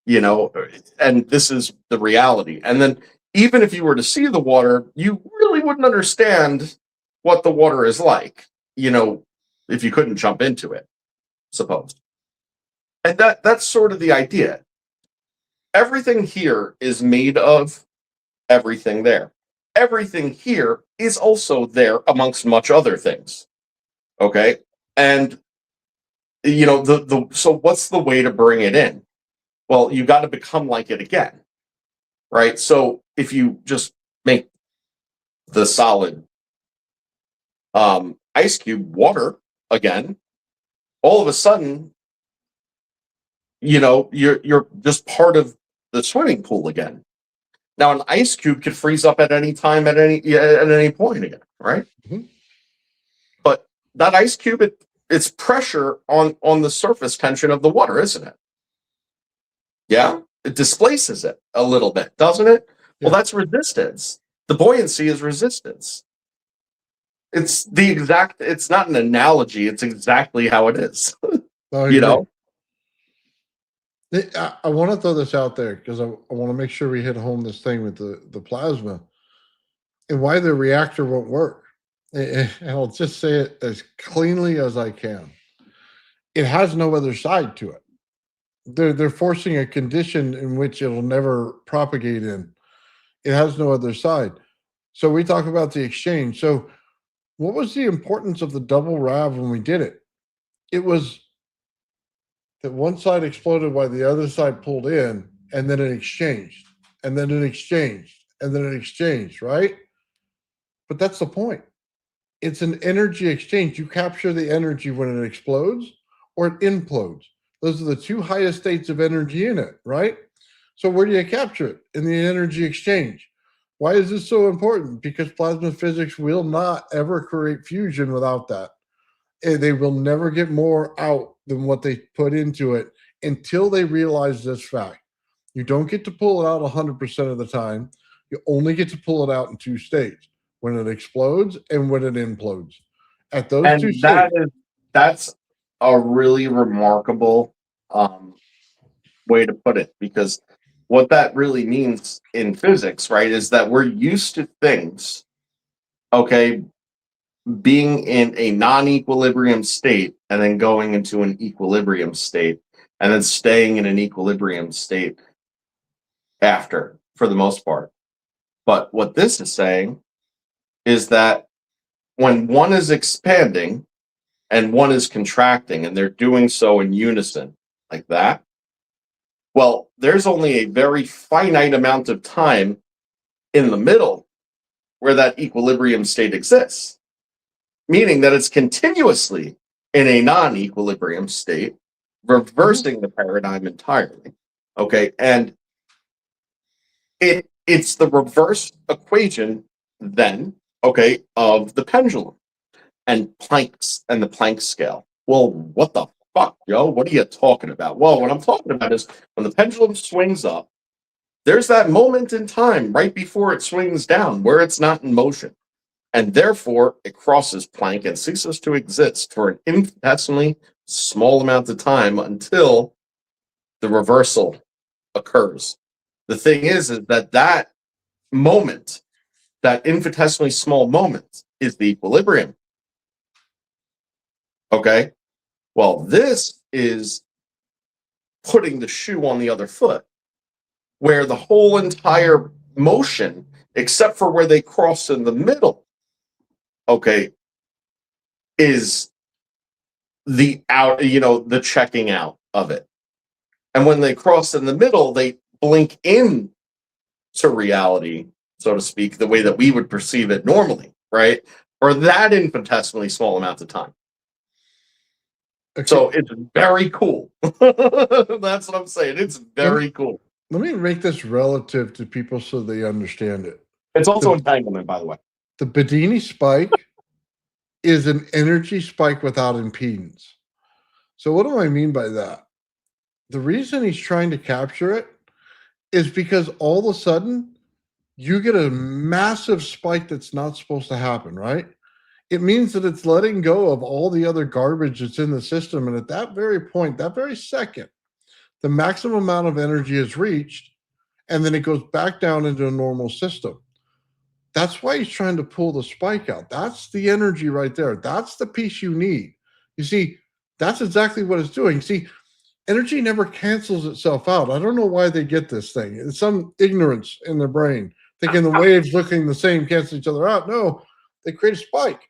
you know, and this is the reality. And then even if you were to see the water, you really wouldn't understand what the water is like, you know, if you couldn't jump into it, suppose. And that's sort of the idea. Everything here is made of everything there. Everything here is also there amongst much other things. Okay? And you know, so what's the way to bring it in? Well, you got to become like it again. Right? So if you just make the solid ice cube water again, all of a sudden, you know, you're just part of the swimming pool again. Now, an ice cube could freeze up at any time, at any point again, right? Mhm. But that ice cube, it's pressure on the surface tension of the water, isn't it? Yeah, it displaces it a little bit, doesn't it? Yeah. Well, that's resistance. The buoyancy is resistance. It's the exact. It's not an analogy. It's exactly how it is. You know. I want to throw this out there because I want to make sure we hit home this thing with the plasma and why the reactor won't work. And I'll just say it as cleanly as I can. It has no other side to it. They're forcing a condition in which it'll never propagate in. It has no other side. So we talk about the exchange. So what was the importance of the double RAV when we did it? It was that one side exploded while the other side pulled in, and then it exchanged, and then it exchanged, and then it exchanged, right? But that's the point. It's an energy exchange. You capture the energy when it explodes or it implodes. Those are the two highest states of energy in it, right? So where do you capture it? In the energy exchange. Why is this so important? Because plasma physics will not ever create fusion without that. They will never get more out than what they put into it until they realize this fact. You don't get to pull it out 100% of the time. You only get to pull it out in 2 states, when it explodes and when it implodes. At those 2 And states. that's a really remarkable way to put it, because what that really means in physics, right, is that we're used to things, okay, being in a non-equilibrium state and then going into an equilibrium state and then staying in an equilibrium state after, for the most part. But what this is saying is that when one is expanding and one is contracting, and they're doing so in unison like that, well, there's only a very finite amount of time in the middle where that equilibrium state exists, meaning that it's continuously in a non-equilibrium state, reversing the paradigm entirely. Okay, and it's the reverse equation then, okay, of the pendulum and Planck's and the Planck scale. Well, what the fuck, yo? What are you talking about? Well, what I'm talking about is when the pendulum swings up, there's that moment in time right before it swings down where it's not in motion. And therefore, it crosses Planck and ceases to exist for an infinitesimally small amount of time until the reversal occurs. The thing is that moment, that infinitesimally small moment, is the equilibrium. Okay? Well, this is putting the shoe on the other foot, where the whole entire motion, except for where they cross in the middle, okay, is the out, the checking out of it. And when they cross in the middle, they blink in to reality, so to speak, the way that we would perceive it normally, right? For that infinitesimally small amount of time. Okay. So it's very cool. That's what I'm saying. It's very cool. Let me make this relative to people so they understand it. It's also entanglement, by the way. The Bedini spike is an energy spike without impedance. So what do I mean by that? The reason he's trying to capture it is because all of a sudden you get a massive spike that's not supposed to happen, right? It means that it's letting go of all the other garbage that's in the system. And at that very point, that very second, the maximum amount of energy is reached, and then it goes back down into a normal system. That's why he's trying to pull the spike out. That's the energy right there. That's the piece you need. You see, that's exactly what it's doing. See, energy never cancels itself out. I don't know why they get this thing. It's some ignorance in their brain, thinking the waves looking the same cancel each other out. No, they create a spike.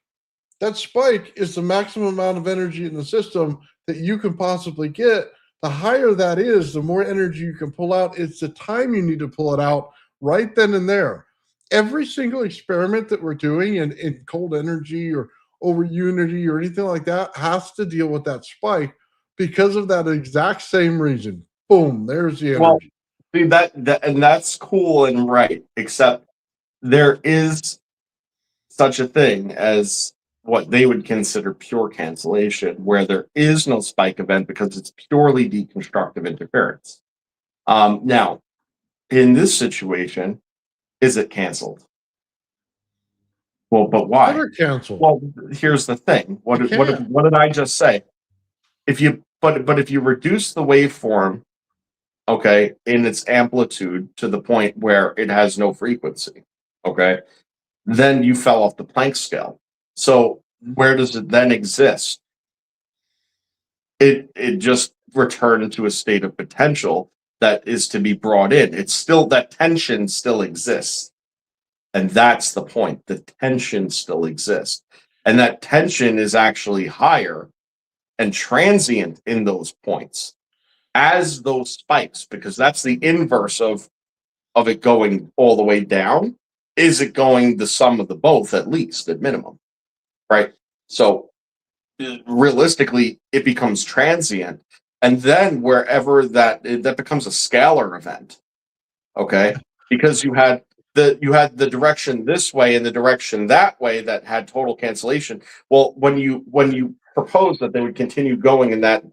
That spike is the maximum amount of energy in the system that you can possibly get. The higher that is, the more energy you can pull out. It's the time you need to pull it out right then and there. Every single experiment that we're doing in cold energy or over unity or anything like that has to deal with that spike because of that exact same reason. Boom, there's the energy. Well, see, that and that's cool and right, except there is such a thing as what they would consider pure cancellation, where there is no spike event because it's purely deconstructive interference. Now, in this situation, is it canceled? Well, but why? Canceled. Well, here's the thing. What did I just say? If you reduce the waveform, okay, in its amplitude to the point where it has no frequency, okay, then you fell off the Planck scale. So where does it then exist? It just returned into a state of potential that is to be brought in. It's still, that tension still exists. And that's the point. The tension still exists. And that tension is actually higher and transient in those points as those spikes, because that's the inverse of it going all the way down. Is it going the sum of the both, at least, at minimum? Right? So realistically, it becomes transient. And then wherever that becomes a scalar event. Okay? Because you had the direction this way and the direction that way that had total cancellation. Well, when you propose that they would continue going in that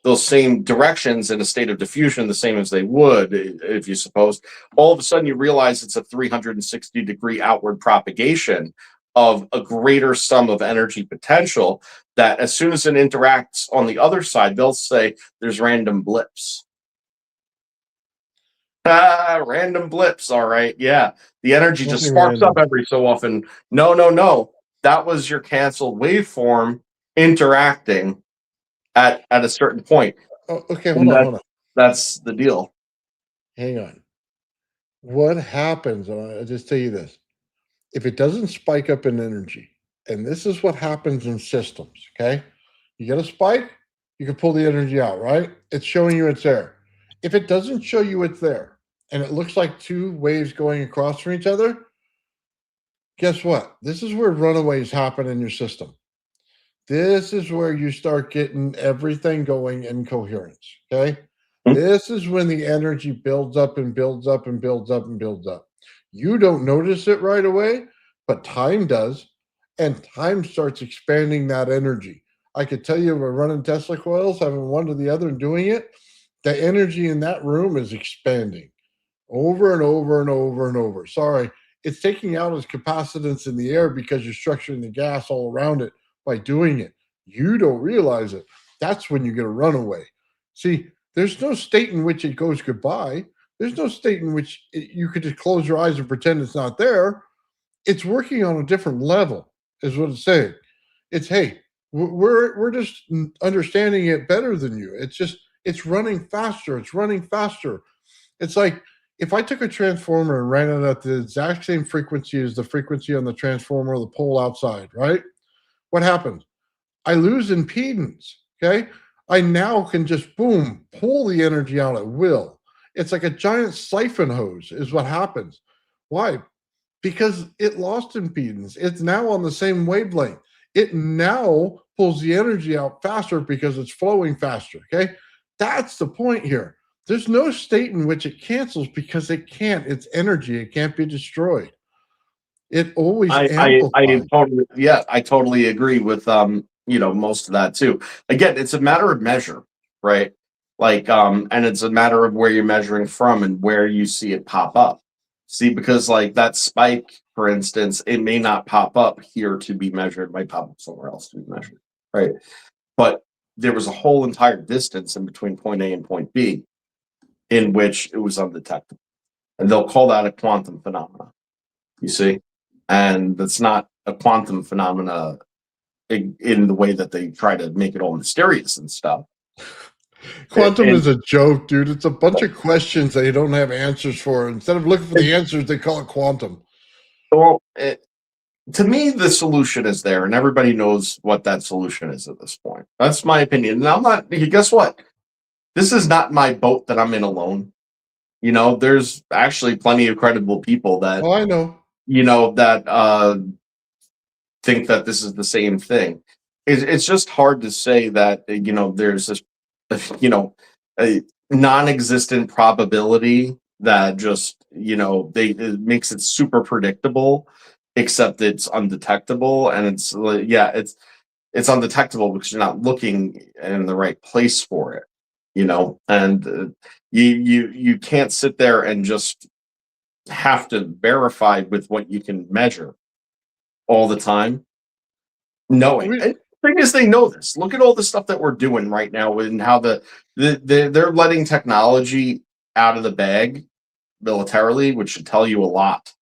those same directions in a state of diffusion the same as they would if you suppose, all of a sudden you realize it's a 360-degree outward propagation of a greater sum of energy potential, that as soon as it interacts on the other side, they'll say there's random blips. Random blips. All right. Yeah. The energy just Nothing sparks up random. every so often. No. That was your canceled waveform interacting at a certain point. Oh, okay, And hold on. that's the deal. Hang on. What happens? I'll just tell you this: if it doesn't spike up in energy, and this is what happens in systems. Okay, you get a spike, you can pull the energy out, right? It's showing you it's there. If it doesn't show you it's there, and it looks like two waves going across from each other, guess what? This is where runaways happen in your system. This is where you start getting everything going in coherence. Okay. Hmm? This is when the energy builds up and builds up and builds up and builds up. You don't notice it right away, but time does. And time starts expanding that energy. I could tell you, we're running Tesla coils, having one to the other and doing it. The energy in that room is expanding over and over and over and over. Sorry, it's taking out its capacitance in the air because you're structuring the gas all around it by doing it. You don't realize it. That's when you get a runaway. See, there's no state in which it goes goodbye. There's no state in which you could just close your eyes and pretend it's not there. It's working on a different level, is what it's saying. It's, hey, we're just understanding it better than you. It's running faster. It's running faster. It's like if I took a transformer and ran it at the exact same frequency as the frequency on the transformer or the pole outside, right? What happens? I lose impedance. Okay. I now can just boom, pull the energy out at will. It's like a giant siphon hose, is what happens. Why? Because it lost impedance. It's now on the same wavelength. It now pulls the energy out faster because it's flowing faster. Okay. That's the point here. There's no state in which it cancels because it can't. It's energy. It can't be destroyed. It always amplifies. I totally agree with most of that too. Again, it's a matter of measure, right? Like and it's a matter of where you're measuring from and where you see it pop up. See, because like that spike, for instance, it may not pop up here to be measured, it might pop up somewhere else to be measured, right? But there was a whole entire distance in between point A and point B in which it was undetectable. And they'll call that a quantum phenomena. You see? And that's not a quantum phenomena in the way that they try to make it all mysterious and stuff. Quantum is a joke, dude. It's a bunch of questions they don't have answers for. Instead of looking for the answers, they call it quantum. Well, to me, the solution is there, and everybody knows what that solution is at this point. That's my opinion. And I'm not, guess what? This is not my boat that I'm in alone. There's actually plenty of credible people that, I know. that think that this is the same thing. It's just hard to say that, there's this, a non-existent probability that just, it makes it super predictable, except it's undetectable. And it's undetectable because you're not looking in the right place for it, and you can't sit there and just have to verify with what you can measure all the time. Knowing, and the thing is, they know this. Look at all the stuff that we're doing right now and how they're letting technology out of the bag militarily, which should tell you a lot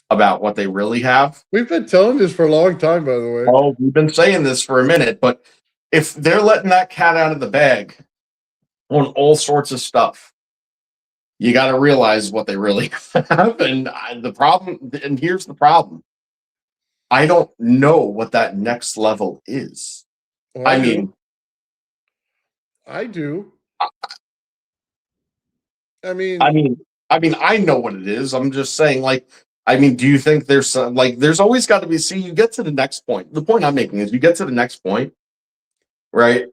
about what they really have. We've been telling this for a long time, by the way. Oh, we've been saying this for a minute, but if they're letting that cat out of the bag on all sorts of stuff, you got to realize what they really have. And here's the problem. I don't know what that next level is. Well, I mean, I do. I know what it is. I'm just saying, do you think there's there's always got to be, you get to the next point. The point I'm making is you get to the next point, right?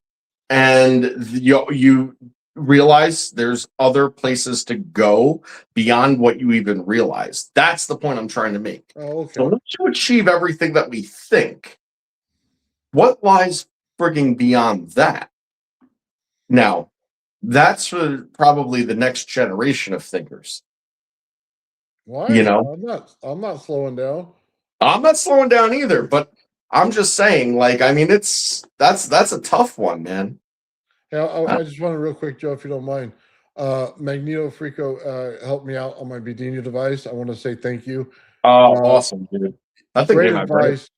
And you realize there's other places to go beyond what you even realize. That's the point I'm trying to make. Oh, okay. So once you achieve everything that we think, what lies frigging beyond that? Now, that's for probably the next generation of thinkers. You Why? know, I'm not slowing down. I'm not slowing down either, but I'm just saying, like, I mean, that's a tough one, man. Yeah, Uh, I just want to real quick, Joe, if you don't mind. Magneto Frico helped me out on my Bedenia device. I want to say thank you. Oh, Uh, awesome, dude. That thing Great came out great. advice,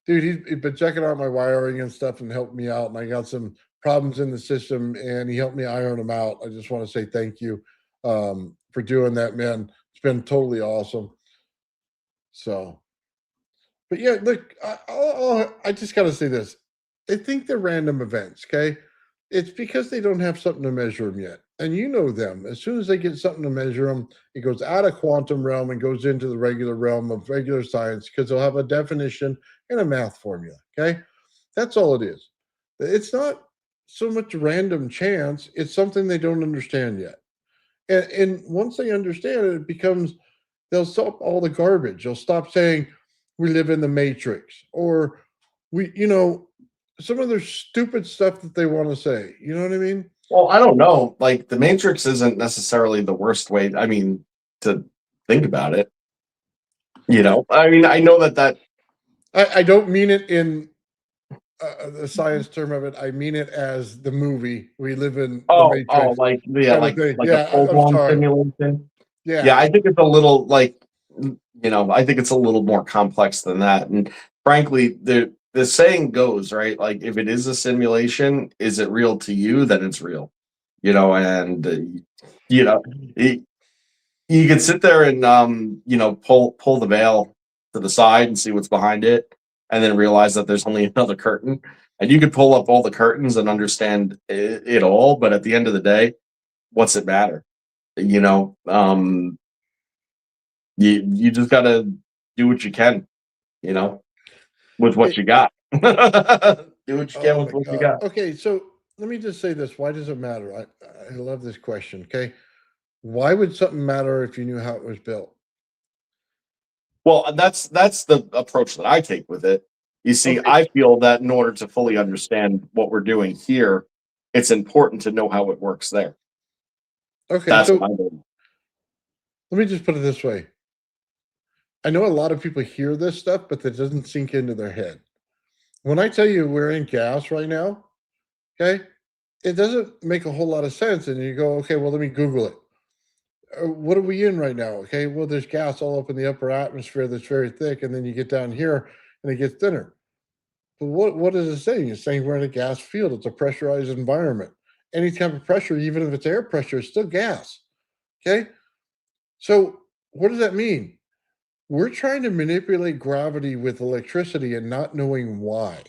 dude. He's been checking out my wiring and stuff and helped me out. And I got some problems in the system, and he helped me iron them out. I just want to say thank you for doing that, man. It's been totally awesome. So, but yeah, look, I just got to say this. I think they're random events, okay? It's because they don't have something to measure them yet. And you know them. As soon as they get something to measure them, it goes out of quantum realm and goes into the regular realm of regular science because they'll have a definition and a math formula, okay? That's all it is. It's not so much random chance, it's something they don't understand yet. And once they understand it, it becomes they'll stop all the garbage. They'll stop saying we live in the matrix or some of their stupid stuff that they want to say. You know what I mean? Well, I don't know. Like, the Matrix isn't necessarily the worst way. I mean, to think about it. I mean, I know that. I don't mean it in the science term of it. I mean it as the movie. We live in the Oh, matrix like, yeah, kind of thing. like a Yeah, full I'm blown sorry. simulation. Yeah. Yeah, I think it's a little like, I think it's a little more complex than that. And frankly, the saying goes, right? Like, if it is a simulation, is it real to you? Then it's real. And you know, y- you can sit there and pull the veil to the side and see what's behind it, and then realize that there's only another curtain. And you could pull up all the curtains and understand it all, but at the end of the day, what's it matter? You know, you just gotta do what you can, you know, with what It, you got. Do what you can oh with my what you God. got. Okay, so let me just say this. Why does it matter? I love this question. Okay. Why would something matter if you knew how it was built? Well, that's the approach that I take with it. You see, Okay. I feel that in order to fully understand what we're doing here, it's important to know how it works there. Okay. That's So what I believe. let me just put it this way. I know a lot of people hear this stuff, but that doesn't sink into their head. When I tell you we're in gas right now, okay, it doesn't make a whole lot of sense. And you go, okay, well, let me Google it. What are we in right now? Okay, well, there's gas all up in the upper atmosphere that's very thick, and then you get down here and it gets thinner. But what is it saying? It's saying we're in a gas field. It's a pressurized environment. Any type of pressure, even if it's air pressure, is still gas. Okay, so what does that mean? We're trying to manipulate gravity with electricity and not knowing why.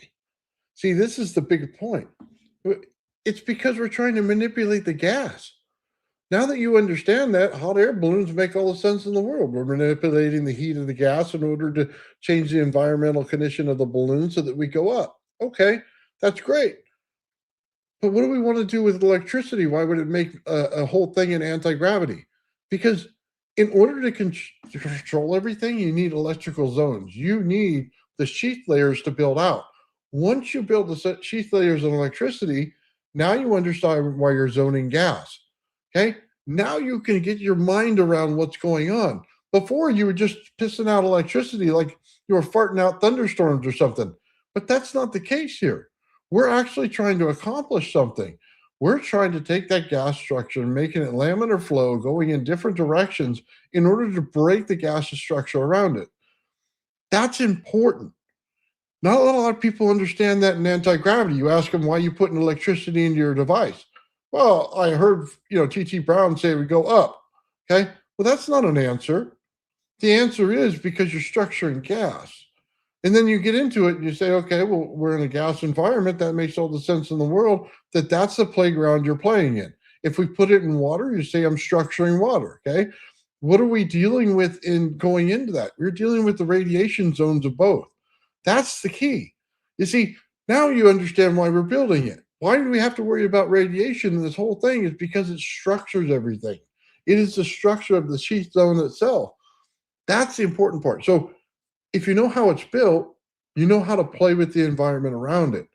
See, this is the big point. It's because we're trying to manipulate the gas. Now that you understand that, hot air balloons make all the sense in the world. We're manipulating the heat of the gas in order to change the environmental condition of the balloon so that we go up. Okay, that's great. But what do we want to do with electricity? Why would it make a whole thing in anti gravity? Because in order to control everything, you need electrical zones. You need the sheath layers to build out. Once you build the sheath layers in electricity, now you understand why you're zoning gas. Okay. Now you can get your mind around what's going on. Before you were just pissing out electricity like you were farting out thunderstorms or something. But that's not the case here. We're actually trying to accomplish something. We're trying to take that gas structure and making it laminar flow, going in different directions in order to break the gaseous structure around it. That's important. Not a lot of people understand that in anti-gravity. You ask them why you putting electricity into your device. Well, I heard T.T. Brown say we go up. Okay. Well, that's not an answer. The answer is because you're structuring gas. And then you get into it and you say, okay, well, we're in a gas environment. That makes all the sense in the world that's the playground you're playing in. If we put it in water, you say, I'm structuring water. Okay. What are we dealing with in going into that? We're dealing with the radiation zones of both. That's the key. You see, now you understand why we're building it. Why do we have to worry about radiation in this whole thing? Is because it structures everything. It is the structure of the sheath zone itself. That's the important part. So if you know how it's built, you know how to play with the environment around it.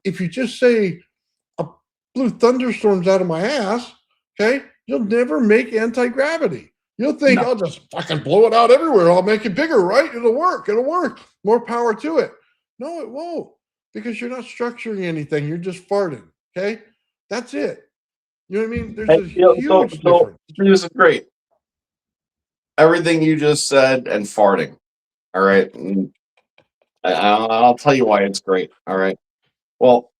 If you just say blew thunderstorms out of my ass, okay, you'll never make anti-gravity. You'll think No. I'll just fucking blow it out everywhere. I'll make it bigger, right? It'll work. It'll work. More power to it. No, it won't, because you're not structuring anything. You're just farting. Okay. That's it. You know what I mean? There's a You know, huge so difference. this is great. Everything you just said and farting. All right. And I'll tell you why it's great. All right. Well,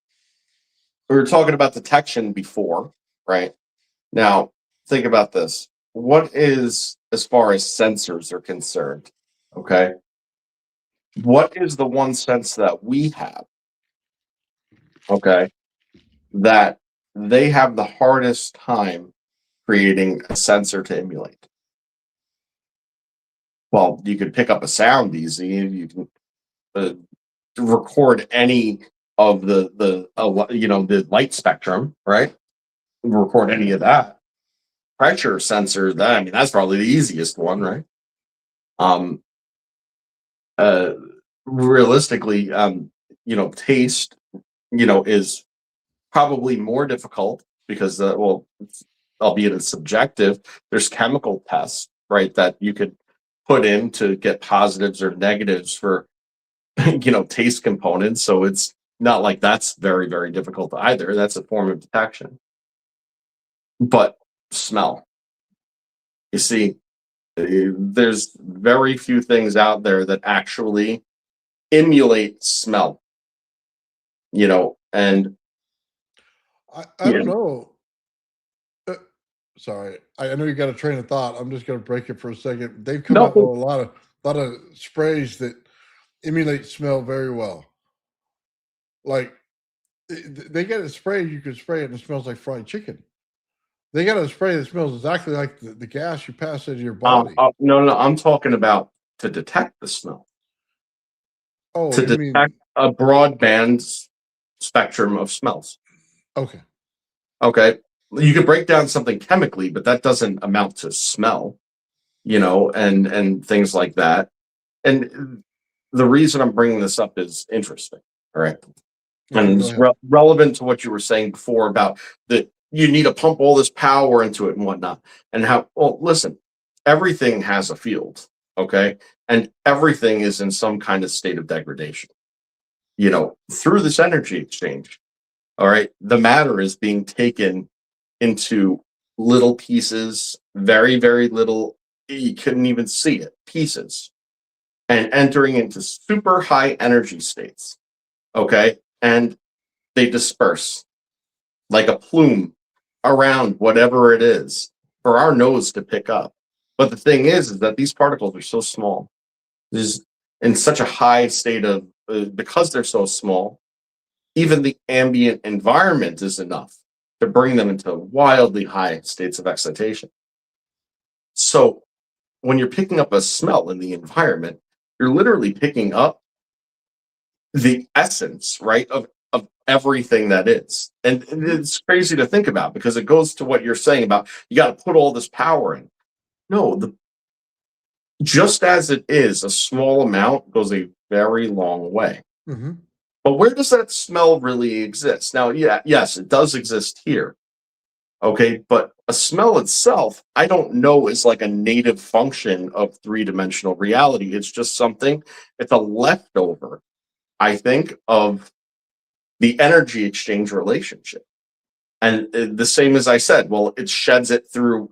we were talking about detection before, right? Now, think about this. What is, as far as sensors are concerned, okay? What is the one sense that we have, okay, that they have the hardest time creating a sensor to emulate? Well, you could pick up a sound easy. You can record any of the light spectrum, right? Record any of that. Pressure sensor, that, I mean, that's probably the easiest one, right? Um, Realistically, taste, is probably more difficult because, albeit it's subjective, there's chemical tests, right, that you could put in to get positives or negatives for, taste components. So it's not like that's very, very difficult either. That's a form of detection. But smell, you see, there's very few things out there that actually emulate smell, and I don't know. Sorry, I know you got a train of thought. I'm just going to break it for a second. They've come out with a no, lot of sprays that emulate smell very well. Like they get a spray, you can spray it and it smells like fried chicken. They got a spray that smells exactly like the gas you pass into your body. no, I'm talking about to detect the smell, Oh, to you mean detect a broadband spectrum of smells. okay? Okay, you could break down something chemically, but that doesn't amount to smell, and things like that. And the reason I'm bringing this up is interesting. All right. Okay, And go it's ahead. relevant to what you were saying before about that you need to pump all this power into it and whatnot. And how, well, listen, everything has a field, okay? And everything is in some kind of state of degradation, through this energy exchange. All right. The matter is being taken into little pieces, very, very little, you couldn't even see it, pieces, and entering into super high energy states. Okay. And they disperse like a plume around whatever it is for our nose to pick up. But the thing is that these particles are so small, there's in such a high state of, because they're so small, even the ambient environment is enough to bring them into wildly high states of excitation. So when you're picking up a smell in the environment, you're literally picking up the essence, right, of everything that is. And it's crazy to think about because it goes to what you're saying about you got to put all this power in. No, just as it is, a small amount goes a very long way. Mm-hmm. But where does that smell really exist? Now, yeah, yes, it does exist here. Okay, but a smell itself, I don't know, is like a native function of three-dimensional reality. It's just something, it's a leftover, I think, of the energy exchange relationship. And the same as I said, well, it sheds it through,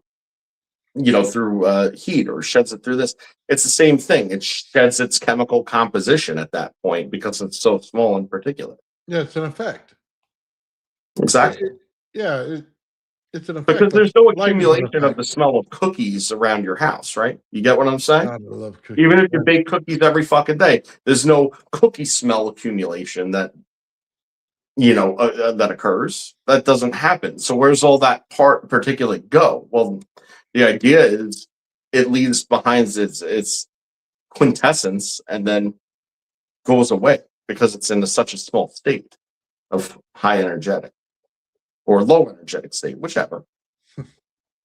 through heat, or sheds it through this. It's the same thing. It sheds its chemical composition at that point because it's so small and particulate. Yeah, it's an effect. Exactly. It's an Because effect. Like there's no light is an accumulation of the effect. smell of cookies around your house, right? You get what I'm saying? God, I love cookies. Even if you bake cookies every fucking day, there's no cookie smell accumulation that that occurs. That doesn't happen. So where's all that particulate go? Well, the idea is it leaves behind its quintessence and then goes away because it's in such a small state of high energetic or low energetic state, whichever.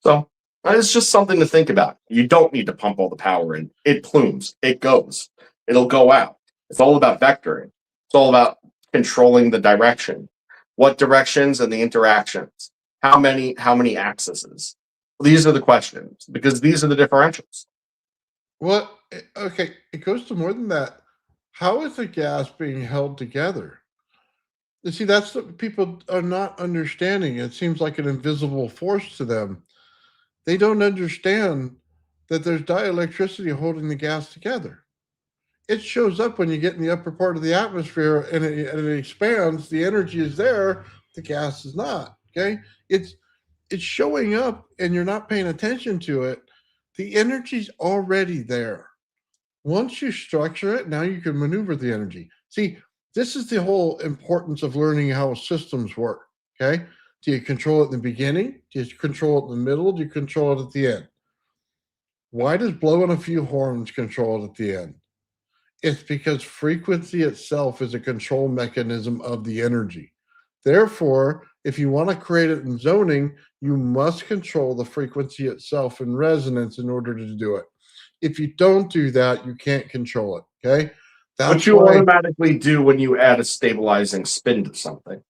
So it's just something to think about. You don't need to pump all the power in. It plumes. It goes. It'll go out. It's all about vectoring. It's all about controlling the direction. What directions and the interactions? How many axes? These are the questions because these are the differentials. Well, okay, it goes to more than that. How is a gas being held together? You see, that's what people are not understanding. It seems like an invisible force to them. They don't understand that there's dielectricity holding the gas together. It shows up when you get in the upper part of the atmosphere and it expands. The energy is there, the gas is not. Okay, it's it's showing up, and you're not paying attention to it. The energy's already there. Once you structure it, now you can maneuver the energy. See, this is the whole importance of learning how systems work. Okay, do you control it in the beginning? Do you control it in the middle? Do you control it at the end? Why does blowing a few horns control it at the end? It's because frequency itself is a control mechanism of the energy. Therefore, if you want to create it in zoning, you must control the frequency itself in resonance in order to do it. If you don't do that, you can't control it. Okay. What That's you why, automatically do when you add a stabilizing spin to something,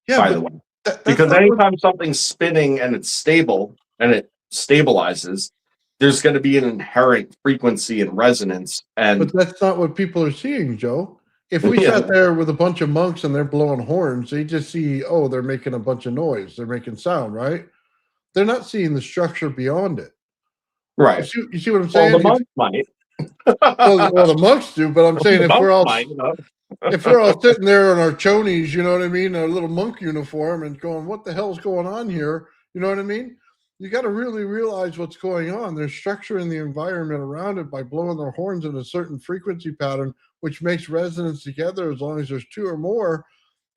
yeah, by the but way. that's Because not what, anytime something's spinning and it's stable and it stabilizes, there's going to be an inherent frequency and resonance. but And that's not what people are seeing, Joe. If we yeah, sat there with a bunch of monks and they're blowing horns, they just see, oh, they're making a bunch of noise. They're making sound, right? They're not seeing the structure beyond it. right. You see what I'm Well, the saying? If monk might. well, the monks do, but I'm saying The monk might, you know. if we're all sitting there in our chonies, you know what I mean, our little monk uniform, and going, "What the hell's going on here?" You know what I mean? You got to really realize what's going on. They're structuring the environment around it by blowing their horns in a certain frequency pattern, which makes resonance together as long as there's two or more.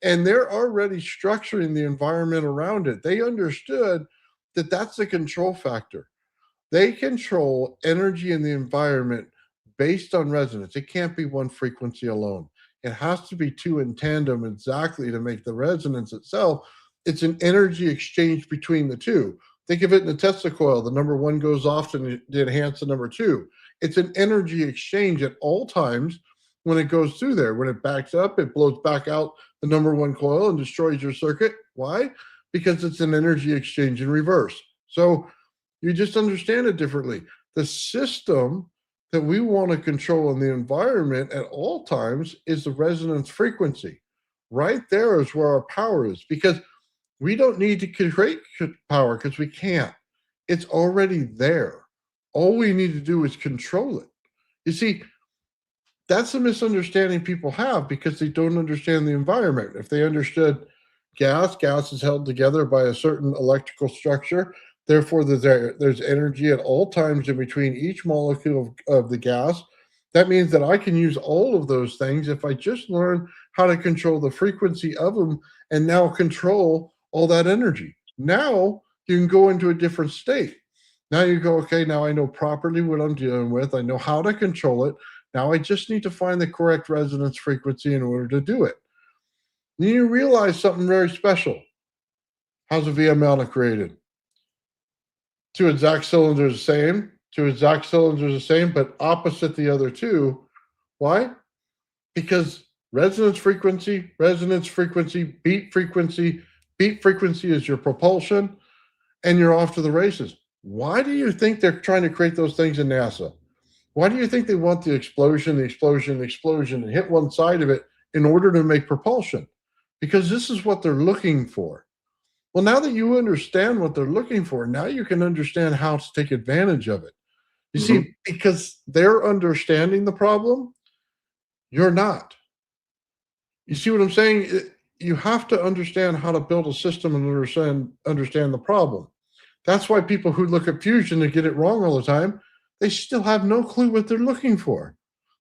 And they're already structuring the environment around it. They understood that that's the control factor. They control energy in the environment based on resonance. It can't be one frequency alone. It has to be two in tandem exactly to make the resonance itself. It's an energy exchange between the two. Think of it in a Tesla coil. The number one goes off to enhance the number two. It's an energy exchange at all times when it goes through there. When it backs up, it blows back out the number one coil and destroys your circuit. Why? Because it's an energy exchange in reverse. So you just understand it differently. The system that we want to control in the environment at all times is the resonance frequency. Right there is where our power is, because we don't need to create power because we can't. It's already there. All we need to do is control it. You see, that's a misunderstanding people have because they don't understand the environment. If they understood gas is held together by a certain electrical structure. Therefore, there's energy at all times in between each molecule of the gas. That means that I can use all of those things if I just learn how to control the frequency of them and now control all that energy. Now you can go into a different state. Now you go, okay, now I know properly what I'm dealing with. I know how to control it. Now I just need to find the correct resonance frequency in order to do it. Then you realize something very special. How's a VML created? Two exact cylinders the same, two exact cylinders the same, but opposite the other two. Why? Because resonance frequency, beat frequency is your propulsion, and you're off to the races. Why do you think they're trying to create those things in NASA? Why do you think they want the explosion, and hit one side of it in order to make propulsion? Because this is what they're looking for. Well, now that you understand what they're looking for, now you can understand how to take advantage of it. You see, because they're understanding the problem, you're not. You see what I'm saying? You have to understand how to build a system and understand the problem. That's why people who look at fusion and get it wrong all the time, they still have no clue what they're looking for.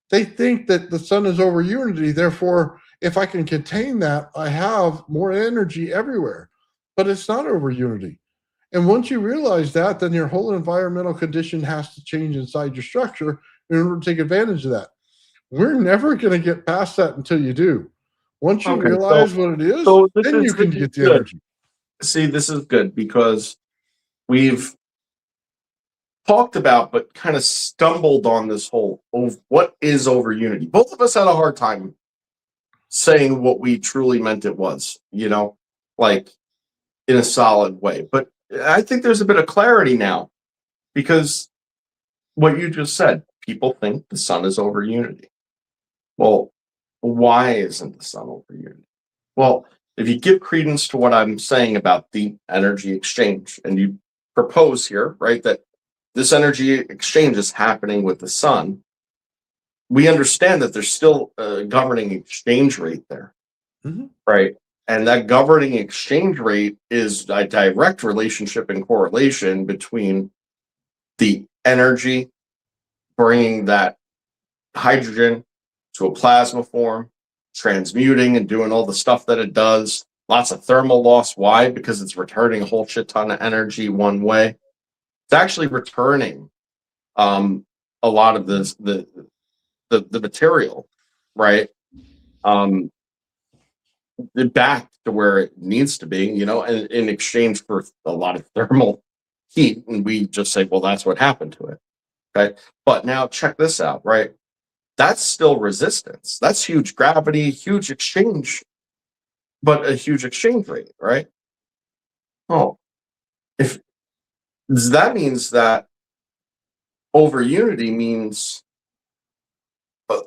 They think that the sun is over unity. Therefore, if I can contain that, I have more energy everywhere. But it's not over unity. And once you realize that, then your whole environmental condition has to change inside your structure in order to take advantage of that. We're never going to get past that until you do. Once you realize what it is, then you can get the good. energy. See, this is good because we've talked about, but kind of stumbled on this whole what is over unity. Both of us had a hard time saying what we truly meant it was, you know. like in a solid way. But I think there's a bit of clarity now because what you just said, people think the sun is over unity. Well, why isn't the sun over unity? Well, if you give credence to what I'm saying about the energy exchange, and you propose here, right, that this energy exchange is happening with the sun, we understand that there's still a governing exchange rate there, right? And that governing exchange rate is a direct relationship and correlation between the energy bringing that hydrogen to a plasma form, transmuting and doing all the stuff that it does. Lots of thermal loss. Why? Because it's returning a whole shit ton of energy one way. It's actually returning a lot of the material, right? Back to where it needs to be, in exchange for a lot of thermal heat. And we just say, well, that's what happened to it. Okay. But now check this out, right? That's still resistance. That's huge gravity, huge exchange, but a huge exchange rate, right? Oh, if that means that over unity means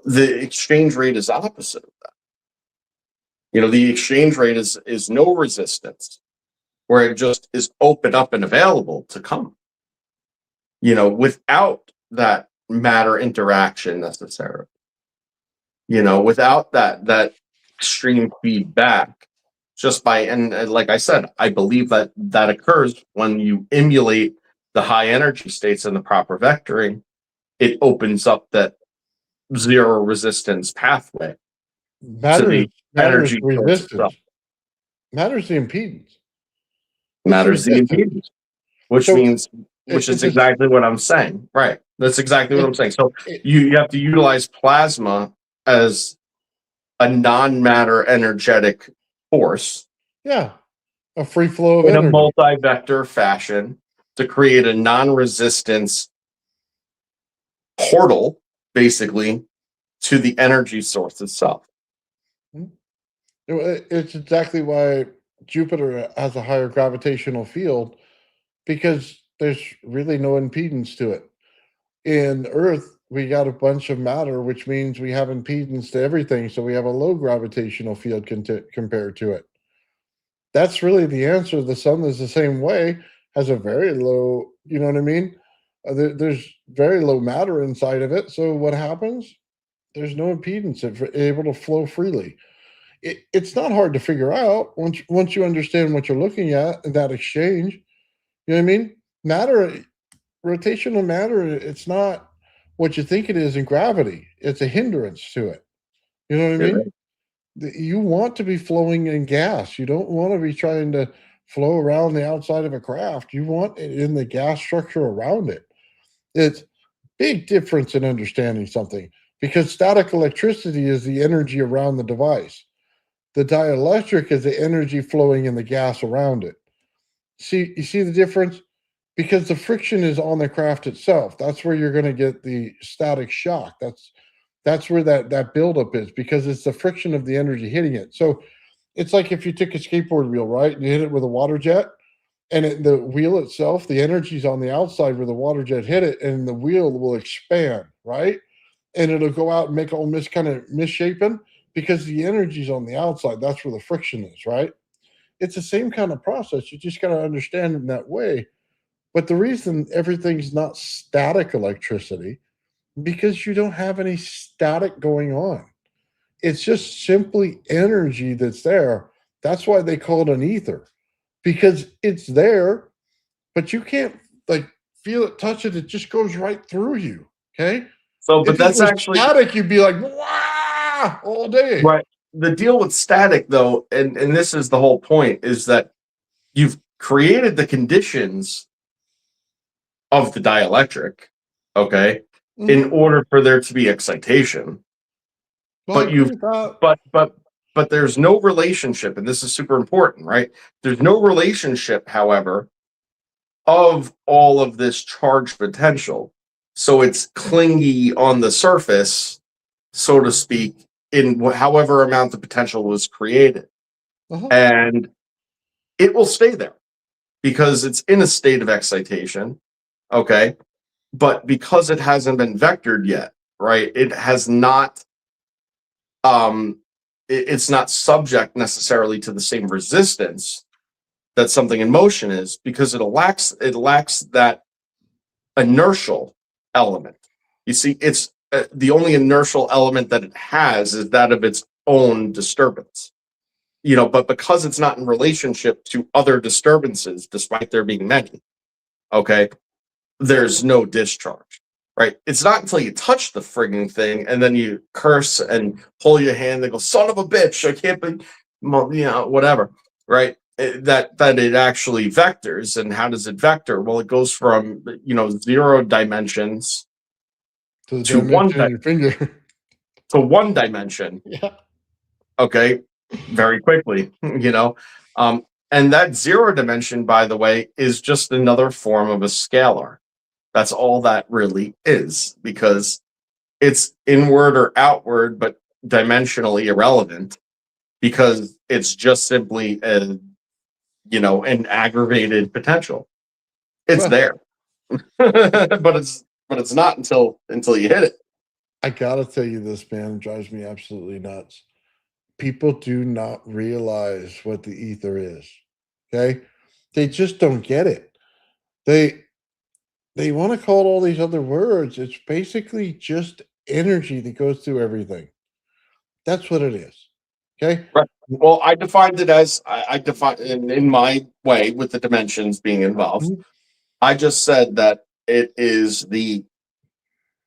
the exchange rate is opposite of that. The exchange rate is no resistance, where it just is open up and available to come, without that matter interaction necessarily, without that extreme feedback, just by, and like I said, I believe that occurs when you emulate the high energy states in the proper vectoring. It opens up that zero resistance pathway to the Matters energy source resistance. itself. Matters the impedance. Matters the impedance, which So is exactly what I'm saying. Right. That's exactly what I'm saying. So you have to utilize plasma as a non-matter energetic force. Yeah. A free flow of in energy. a multi-vector fashion to create a non-resistance portal, basically, to the energy source itself. It's exactly why Jupiter has a higher gravitational field, because there's really no impedance to it. In Earth, we got a bunch of matter, which means we have impedance to everything. So we have a low gravitational field compared to it. That's really the answer. The sun is the same way, has a very low, you know what I mean? There's very low matter inside of it. So what happens? There's no impedance. It's able to flow freely. It's not hard to figure out once you understand what you're looking at in that exchange. You know what I mean? Matter, rotational matter, it's not what you think it is in gravity. It's a hindrance to it. You know what I You're mean? right. You want to be flowing in gas. You don't want to be trying to flow around the outside of a craft. You want it in the gas structure around it. It's big difference in understanding something, because static electricity is the energy around the device. The dielectric is the energy flowing in the gas around it. You see the difference? Because the friction is on the craft itself. That's where you're going to get the static shock. That's where that buildup is, because it's the friction of the energy hitting it. So it's like if you took a skateboard wheel, right, and you hit it with a water jet, and the wheel itself, the energy's on the outside where the water jet hit it, and the wheel will expand, right? And it'll go out and make all kind of misshapen, because the energy's on the outside. That's where the friction is, right? It's the same kind of process. You just got to understand it in that way. But the reason everything's not static electricity, because you don't have any static going on. It's just simply energy that's there. That's why they call it an ether, because it's there, but you can't like feel it, touch it. It just goes right through you. Okay. So, but If it that's was actually static, you'd be like, wow, all day. right. The deal with static, though, and this is the whole point, is that you've created the conditions of the dielectric, okay, in order for there to be excitation. Well, But you've but there's no relationship, and this is super important, right? There's no relationship, however, of all of this charged potential. So it's clingy on the surface, so to speak, in however amount the potential was created. And it will stay there because it's in a state of excitation. Okay. But because it hasn't been vectored yet, right? It has not, it's not subject necessarily to the same resistance that something in motion is, because it lacks that inertial element. You see, it's the only inertial element that it has is that of its own disturbance. But because it's not in relationship to other disturbances, despite there being many, okay, there's no discharge, right? It's not until you touch the frigging thing and then you curse and pull your hand and go, son of a bitch, I can't be, whatever, right? That it actually vectors. And how does it vector? Well, it goes from 0 dimensions To the to dimension of your finger. to 1 dimension. Yeah. Okay, very quickly, and that 0 dimension, by the way, is just another form of a scalar. That's all that really is, because it's inward or outward, but dimensionally irrelevant, because it's just simply an aggravated potential. It's Well, there, but it's not until you hit it. I gotta tell you this, man, it drives me absolutely nuts. People do not realize what the ether is. Okay. They just don't get it. They want to call it all these other words. It's basically just energy that goes through everything. That's what it is. Okay. Right. Well, I defined it as I defined in my way, with the dimensions being involved. Mhm. I just said that it is the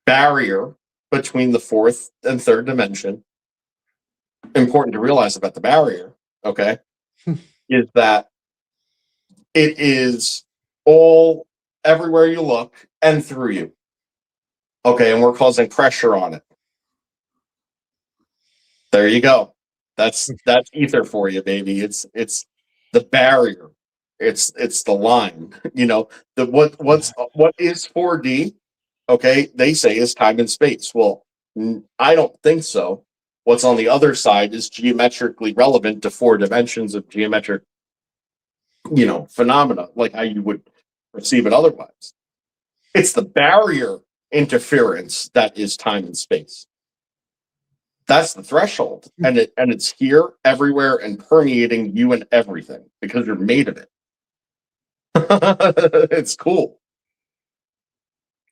barrier between the 4th and 3rd dimension. Important to realize about the barrier, okay, is that it is all everywhere you look and through you. Okay, and we're causing pressure on it. There you go. That's ether for you, baby. It's the barrier. It's the line. What is 4D? Okay, they say is time and space. Well, I don't think so. What's on the other side is geometrically relevant to 4 dimensions of geometric, phenomena, like how you would perceive it otherwise. It's the barrier interference that is time and space. That's the threshold, and it's here, everywhere, and permeating you and everything, because you're made of it. It's cool.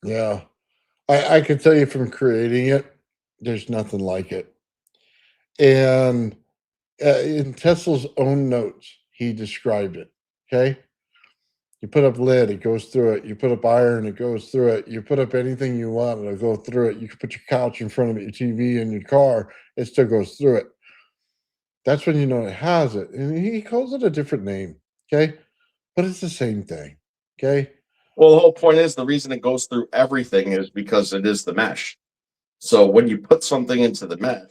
Yeah. I can tell you from creating it, there's nothing like it. And in Tesla's own notes, he described it. Okay. You put up lead, it goes through it. You put up iron, it goes through it. You put up anything you want, it'll go through it. You can put your couch in front of it, your TV in your car, it still goes through it. That's when you know it has it. And he calls it a different name. Okay. But it's the same thing. Okay. Well, the whole point is, the reason it goes through everything is because it is the mesh. So when you put something into the mesh,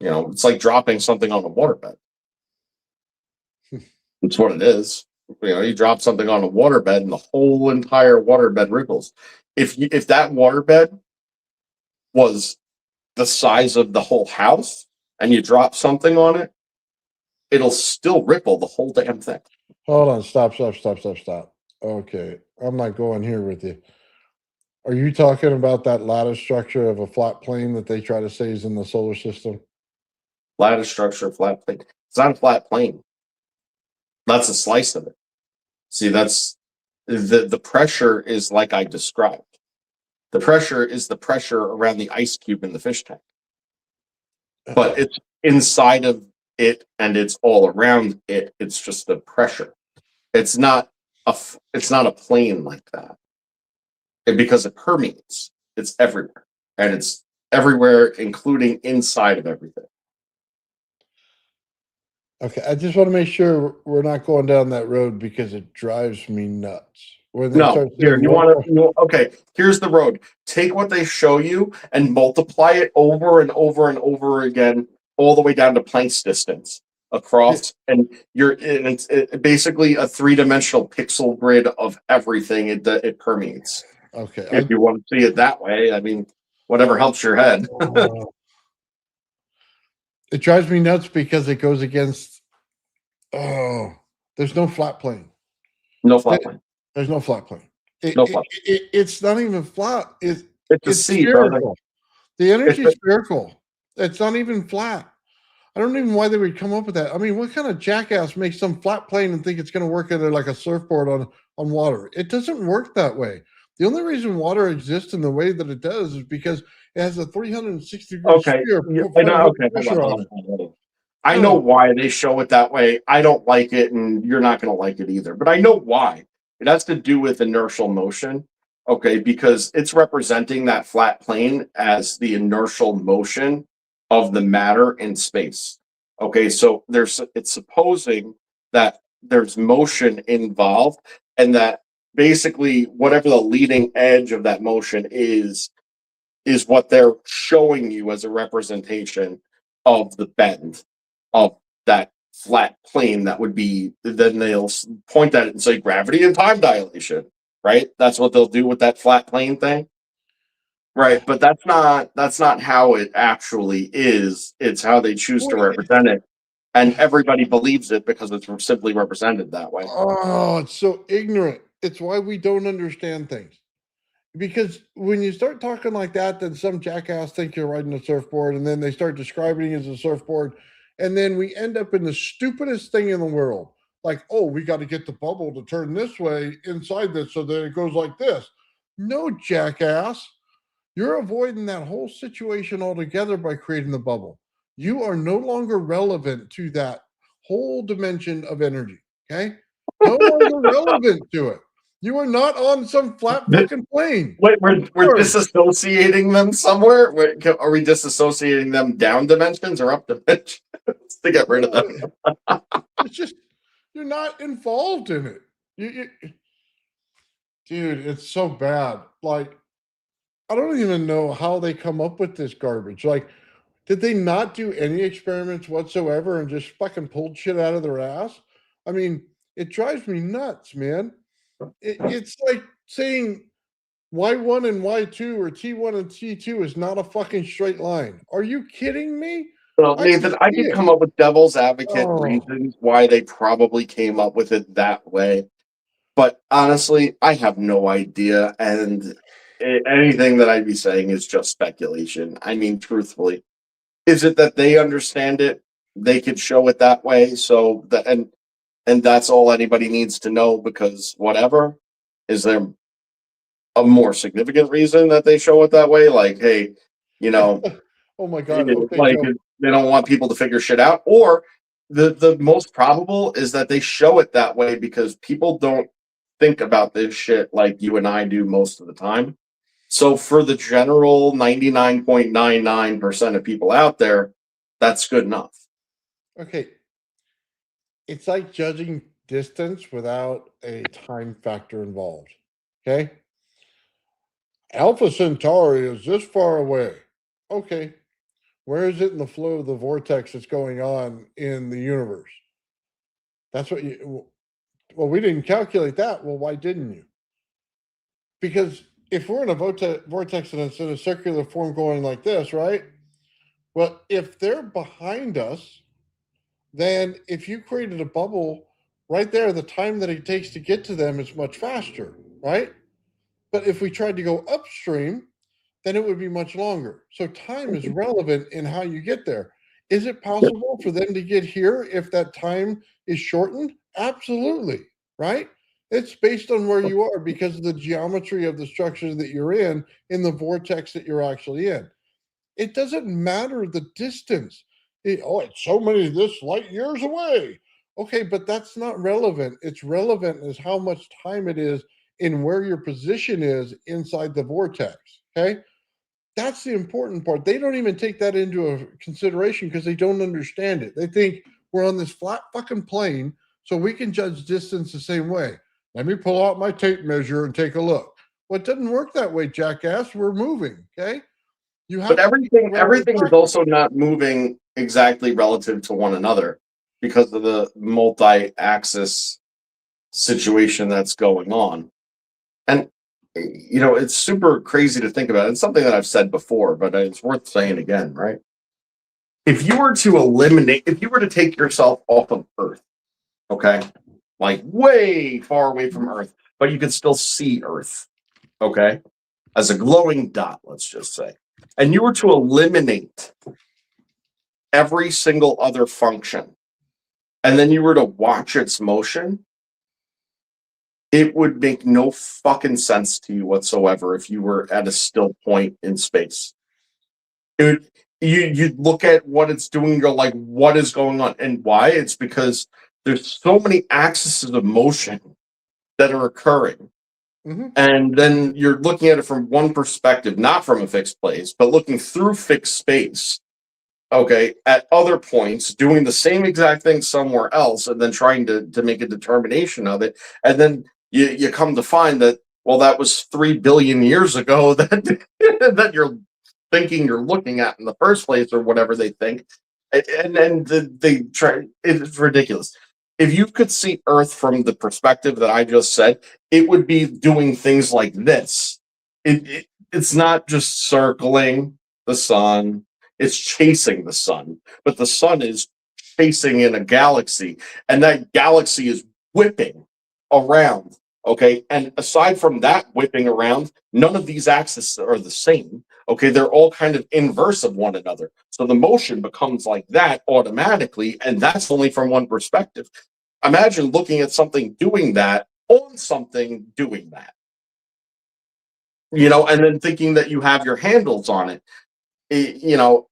it's like dropping something on a waterbed. That's what it is. You drop something on a waterbed and the whole entire waterbed wriggles. If that waterbed was the size of the whole house and you drop something on it, it'll still ripple the whole damn thing. Hold on. Stop. Okay. I'm not going here with you. Are you talking about that lattice structure of a flat plane that they try to say is in the solar system? Lattice structure, flat plane. It's not a flat plane. That's a slice of it. See, that's the pressure is like I described. The pressure is the pressure around the ice cube in the fish tank. But it's inside of it and it's all around it. It's just the pressure. It's not a plane like that. And because it permeates, it's everywhere. And it's everywhere, including inside of everything. Okay, I just want to make sure we're not going down that road because it drives me nuts. When they No, start here, saying you one want to, okay, here's the road. Take what they show you and multiply it over and over and over again, all the way down to Planck's distance across. And it's basically a 3-dimensional pixel grid of everything it permeates. Okay, If you want to see it that way, I mean, whatever helps your head. it drives me nuts because it goes against. Oh, There's no flat plane. No flat plane. There's no flat plane. No flat. It's not even flat. It's a It's C, brother. spherical. The energy It's is spherical. It's not even flat. I don't even know why they would come up with that. I mean, what kind of jackass makes some flat plane and think it's going to work at like a surfboard on water? It doesn't work that way. The only reason water exists in the way that it does is because it has a 360-degree Okay. sphere. Yeah, I know. Okay. Hold on. I know why they show it that way. I don't like it, and you're not going to like it either. But I know why. It has to do with inertial motion. Okay, because it's representing that flat plane as the inertial motion of the matter in space. Okay, so it's supposing that there's motion involved, and that basically whatever the leading edge of that motion is what they're showing you as a representation of the bend of that flat plane. That would be, then they'll point at it and say gravity and time dilation, right? That's what they'll do with that flat plane thing, right? But that's not how it actually is. It's how they choose to represent it, and everybody believes it because it's simply represented that way. Oh, it's so ignorant. It's why we don't understand things. Because when you start talking like that, then some jackass think you're riding a surfboard, and then they start describing it as a surfboard, and then we end up in the stupidest thing in the world. Like, oh, we got to get the bubble to turn this way inside this so that it goes like this. No, jackass. You're avoiding that whole situation altogether by creating the bubble. You are no longer relevant to that whole dimension of energy. Okay? No longer relevant to it. You are not on some flat fucking plane. Wait, we're disassociating them somewhere? Are we disassociating them down dimensions or up dimensions to get rid of them? It's just, you're not involved in it. Dude, it's so bad. Like, I don't even know how they come up with this garbage. Like, did they not do any experiments whatsoever and just fucking pulled shit out of their ass? I mean, it drives me nuts, man. It's like saying Y1 and Y2 or T1 and T2 is not a fucking straight line. Are you kidding me? Well, Nathan, I could come up with devil's advocate Oh. reasons why they probably came up with it that way. But honestly, I have no idea. And anything that I'd be saying is just speculation. I mean, truthfully, is it that they understand it? They could show it that way. So that, and that's all anybody needs to know, because whatever, is there a more significant reason that they show it that way? Like, hey, you know, Oh my God. Okay, like Joe. they don't want people to figure shit out, or the most probable is that they show it that way because people don't think about this shit like you and I do most of the time. So for the general 99.99% of people out there, that's good enough. Okay. It's like judging distance without a time factor involved. Okay. Alpha Centauri is this far away. Okay. Where is it in the flow of the vortex that's going on in the universe? That's what you, well, we didn't calculate that. Well, why didn't you? Because if we're in a vortex and it's in a circular form going like this, right? Well, if they're behind us, then if you created a bubble right there, the time that it takes to get to them is much faster, right? But if we tried to go upstream, then it would be much longer. So time is relevant in how you get there. Is it possible for them to get here if that time is shortened? Absolutely, right? It's based on where you are because of the geometry of the structure that you're in the vortex that you're actually in. It doesn't matter the distance. It's so many this light years away. Okay, but that's not relevant. It's relevant as how much time it is in where your position is inside the vortex. Okay, that's the important part. They don't even take that into a consideration because they don't understand it. They think we're on this flat fucking plane, so we can judge distance the same way. Let me pull out my tape measure and take a look. Well, it doesn't work that way, jackass. We're moving. Okay. You have But everything is also not moving exactly relative to one another because of the multi-axis situation that's going on. And you know, it's super crazy to think about. It's something that I've said before, but it's worth saying again, right? If you were to take yourself off of Earth, okay, like way far away from Earth, but you can still see Earth, okay, as a glowing dot, let's just say, and you were to eliminate every single other function, and then you were to watch its motion, it would make no fucking sense to you whatsoever if you were at a still point in space. You'd look at what it's doing, you're like, what is going on? And why? It's because there's so many axes of motion that are occurring. Mm-hmm. And then you're looking at it from one perspective, not from a fixed place, but looking through fixed space, okay, at other points, doing the same exact thing somewhere else, and then trying to make a determination of it. And then you come to find that, well, that was 3 billion years ago that that you're thinking you're looking at in the first place, or whatever they think. And then they try, it's ridiculous. If you could see Earth from the perspective that I just said, it would be doing things like this. It's not just circling the sun, it's chasing the sun, but the sun is chasing in a galaxy, and that galaxy is whipping around. Okay. And aside from that whipping around, none of these axes are the same. Okay. They're all kind of inverse of one another. So the motion becomes like that automatically. And that's only from one perspective. Imagine looking at something doing that on something doing that, you know, and then thinking that you have your handles on it. You know,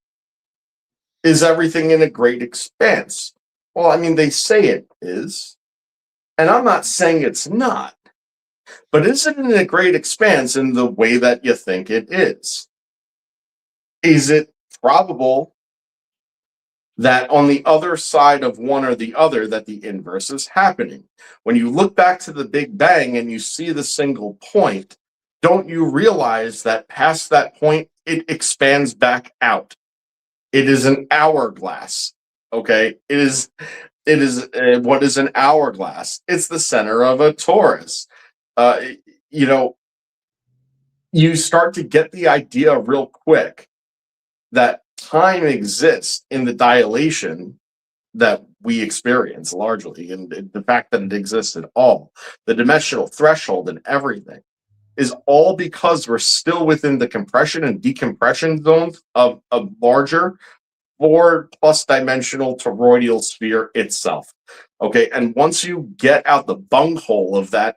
is everything in a great expanse? Well, I mean, they say it is, and I'm not saying it's not. But is it in a great expanse in the way that you think it is? Is it probable that on the other side of one or the other that the inverse is happening? When you look back to the Big Bang and you see the single point, don't you realize that past that point, it expands back out? It is an hourglass, okay? It is what is an hourglass? It's the center of a torus. You know, you start to get the idea real quick that time exists in the dilation that we experience largely, and the fact that it exists at all, the dimensional threshold and everything, is all because we're still within the compression and decompression zones of a larger 4+ dimensional toroidal sphere itself. Okay, and once you get out the bunghole of that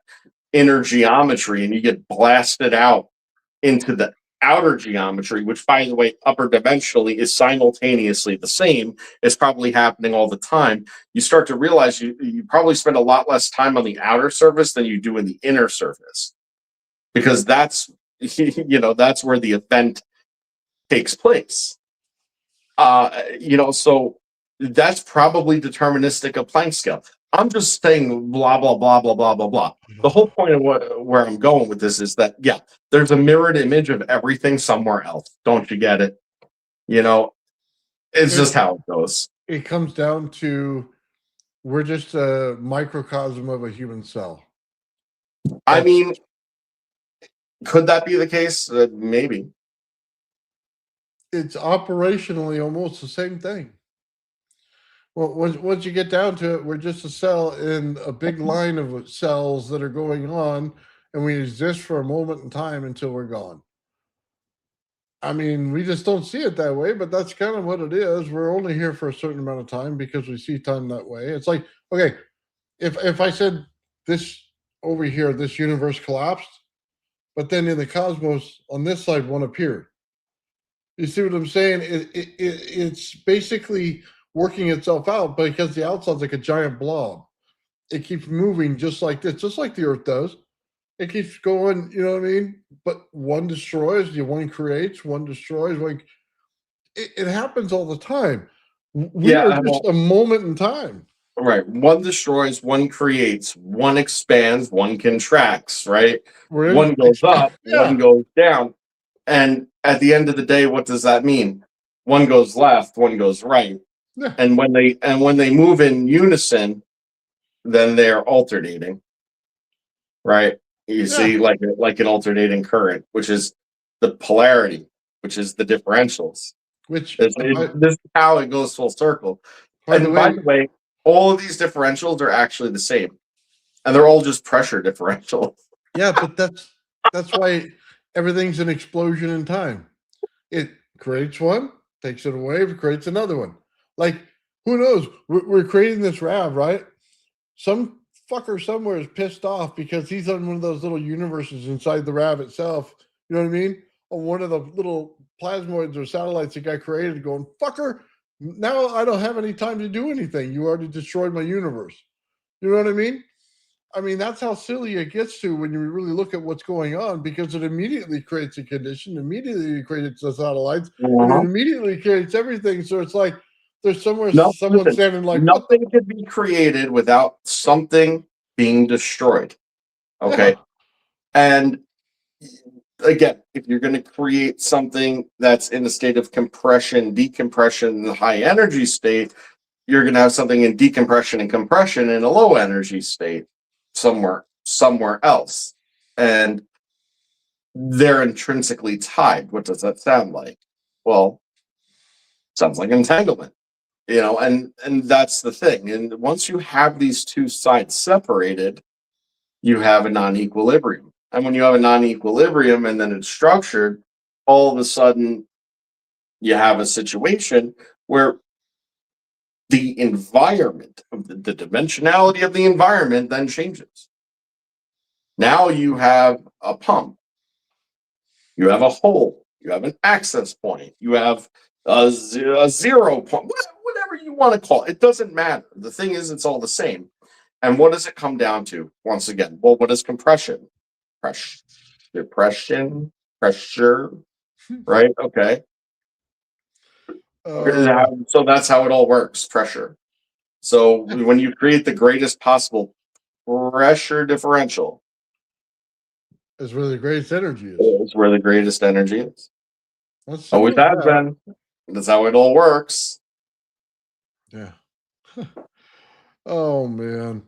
inner geometry and you get blasted out into the outer geometry, which, by the way, upper dimensionally is simultaneously the same, is probably happening all the time, you start to realize you probably spend a lot less time on the outer surface than you do in the inner surface, because that's, you know, that's where the event takes place. You know, so that's probably deterministic of Planck scale. I'm just saying blah, blah, blah, blah, blah, blah, blah. The whole point of where I'm going with this is that, yeah, there's a mirrored image of everything somewhere else. Don't you get it? You know, it's just how it goes. It comes down to, we're just a microcosm of a human cell. I mean, could that be the case? Maybe. It's operationally almost the same thing. Well, once you get down to it, we're just a cell in a big line of cells that are going on, and we exist for a moment in time until we're gone. I mean, we just don't see it that way, but that's kind of what it is. We're only here for a certain amount of time because we see time that way. It's like, okay, if I said this over here, this universe collapsed, but then in the cosmos on this side, one appeared. You see what I'm saying? It's basically working itself out because the outside's like a giant blob. It keeps moving just like this, just like the Earth does. It keeps going, you know what I mean? But one destroys, one creates, one destroys. Like it happens all the time. We are just a moment in time. Right. One destroys, one creates, one expands, one contracts, right? One goes up, one goes down. And at the end of the day, what does that mean? One goes left, one goes right. Yeah. And when they move in unison, then they're alternating. Right? You see, like an alternating current, which is the polarity, which is the differentials. Which this is how it goes full circle. By the way, all of these differentials are actually the same. and they're all just pressure differential. Yeah, but that's why everything's an explosion in time. It creates one, takes it away, creates another one. Like, who knows? We're creating this RAV, right? Some fucker somewhere is pissed off because he's on one of those little universes inside the RAV itself. You know what I mean? On one of the little plasmoids or satellites the guy created, going, fucker, now I don't have any time to do anything. You already destroyed my universe. You know what I mean? I mean, that's how silly it gets to when you really look at what's going on, because it immediately creates a condition, immediately creates the satellites, and it immediately creates everything. So it's like there's somewhere No, someone listen, standing like, nothing can be created without something being destroyed. Okay. Yeah. And again, if you're going to create something that's in a state of compression, decompression, the high energy state, you're going to have something in decompression and compression in a low energy state somewhere else. And they're intrinsically tied. What does that sound like? Well, sounds like entanglement. You know, and that's the thing. And once you have these two sides separated, you have a non-equilibrium. And when you have a non-equilibrium and then it's structured, all of a sudden you have a situation where the environment, the dimensionality of the environment then changes. Now you have a pump, you have a hole, you have an access point, you have a 0 point, whatever you want to call it. It doesn't matter. The thing is, it's all the same. And what does it come down to? Once again, well, what is compression? Depression, pressure, right? Okay. So that's how it all works, pressure. So when you create the greatest possible pressure differential, is where the greatest energy is. it's where the greatest energy is. That's Always has been. That's how it all works. Yeah. Oh man.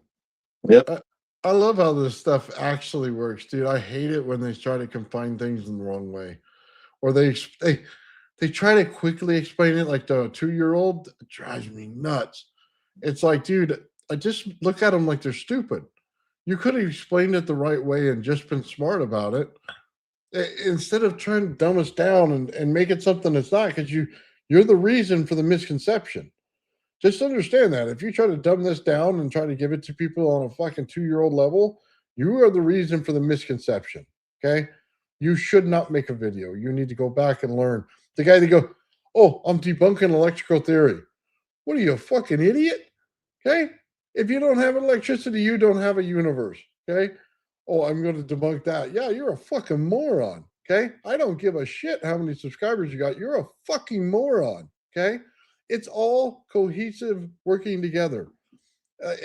Yep. I love how this stuff actually works, dude. I hate it when they try to confine things in the wrong way, or they try to quickly explain it like the 2-year-old. It drives me nuts. It's like, dude, I just look at them like they're stupid. You could have explained it the right way and just been smart about it, instead of trying to dumb us down and make it something that's not, because you're the reason for the misconception. Just understand that if you try to dumb this down and try to give it to people on a fucking 2-year-old level, you are the reason for the misconception. Okay. You should not make a video. You need to go back and learn. The guy that go, oh, I'm debunking electrical theory. What are you, a fucking idiot? Okay. If you don't have electricity, you don't have a universe. Okay. Oh, I'm going to debunk that. Yeah, you're a fucking moron. Okay. I don't give a shit how many subscribers you got. You're a fucking moron. Okay. It's all cohesive working together.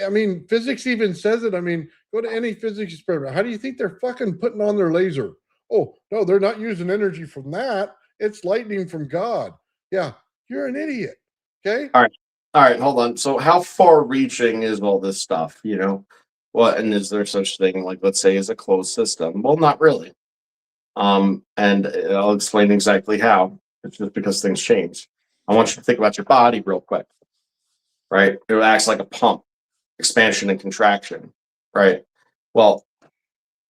I mean, physics even says it. I mean, go to any physics experiment. How do you think they're fucking putting on their laser? Oh, no, they're not using energy from that. It's lightning from God. Yeah, you're an idiot. Okay. All right, hold on. So how far reaching is all this stuff, you know? Well, and is there such thing, like, let's say, as a closed system? Well, not really. And I'll explain exactly how. It's just because things change. I want you to think about your body real quick, right? It acts like a pump, expansion and contraction, right? Well,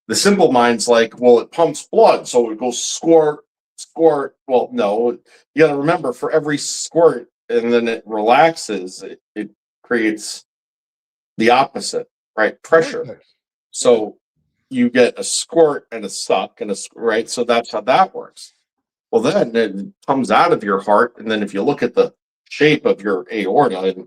the simple mind's like, well, it pumps blood, so it goes squirt. Well, no, you got to remember, for every squirt and then it relaxes, it creates the opposite, right? Pressure. So you get a squirt and a suck and right? So that's how that works. Well, then it comes out of your heart, and then if you look at the shape of your aorta, and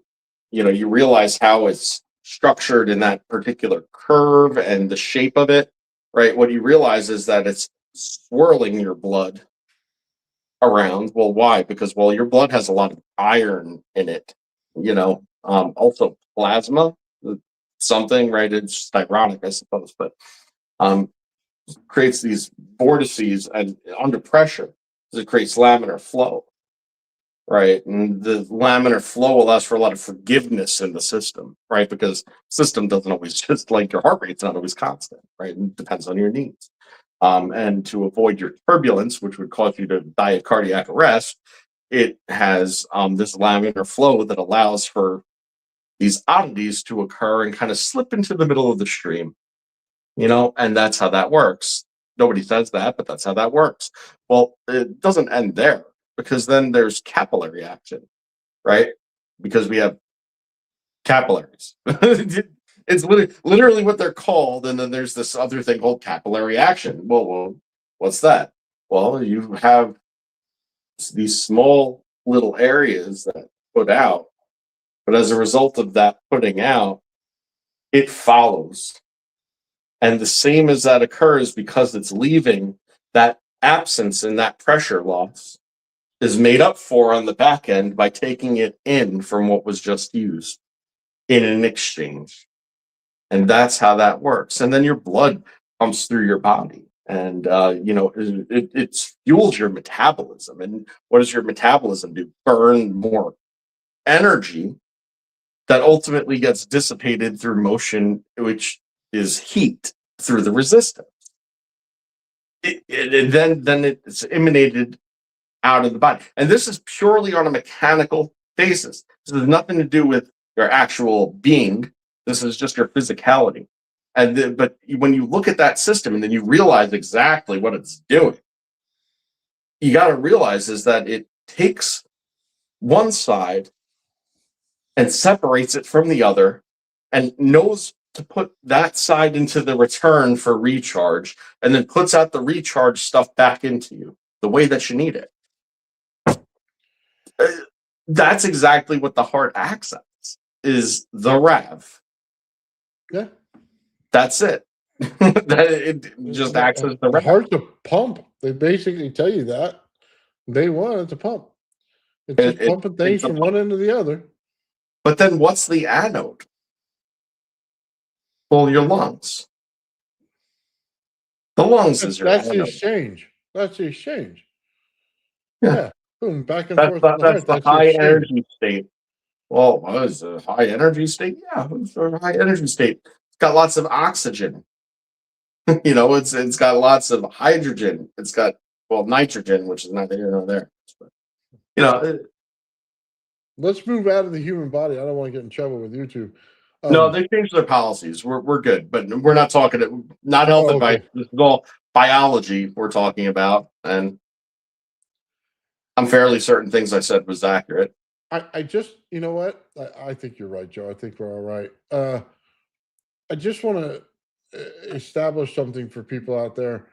you realize how it's structured in that particular curve and the shape of it, right? What you realize is that it's swirling your blood around. Well, why? Because, well, your blood has a lot of iron in it, also plasma, something, right? It's just ironic, I suppose, but creates these vortices and under pressure. It creates laminar flow, right? And the laminar flow allows for a lot of forgiveness in the system, right? Because system doesn't always, just like your heart rate's not always constant, right? It depends on your needs. And to avoid your turbulence, which would cause you to die of cardiac arrest, it has this laminar flow that allows for these oddities to occur and kind of slip into the middle of the stream, you know, and that's how that works. Nobody says that, but that's how that works. Well, it doesn't end there, because then there's capillary action, right? Because we have capillaries. It's literally what they're called, and then there's this other thing called capillary action. Well, what's that? Well, you have these small little areas that put out, but as a result of that putting out, it follows. And the same as that occurs, because it's leaving, that absence and that pressure loss is made up for on the back end by taking it in from what was just used in an exchange. And that's how that works. And then your blood pumps through your body, and you know, it fuels your metabolism. And what does your metabolism do? Burn more energy that ultimately gets dissipated through motion, which is heat through the resistance. Then it's emanated out of the body. And this is purely on a mechanical basis. This has nothing to do with your actual being. This is just your physicality. But when you look at that system and then you realize exactly what it's doing, you got to realize is that it takes one side and separates it from the other, and knows to put that side into the return for recharge, and then puts out the recharge stuff back into you the way that you need it. That's exactly what the heart acts as, is the RAV. Yeah. That's it. It just acts as the RAV. Heart's a pump. They basically tell you that. Day one, it's a pump. It's just pumping things from one end to the other. But then what's the anode? Well, your lungs. The lungs is your That's anode. the exchange. That's the exchange. Yeah. Yeah. Boom, back and That's forth. the high energy state. Well, what is a high energy state? Yeah, it's a high energy state. It's got lots of oxygen. You know, it's got lots of hydrogen. It's got, well, nitrogen, which is neither here nor there. But, you know, Let's move out of the human body. I don't want to get in trouble with YouTube. no, they changed their policies. We're good, but we're not talking not health advice. Okay. This is all biology we're talking about, and I'm fairly certain things I said was accurate. I just, you know what? I think you're right, Joe. I think we're all right. I just want to establish something for people out there.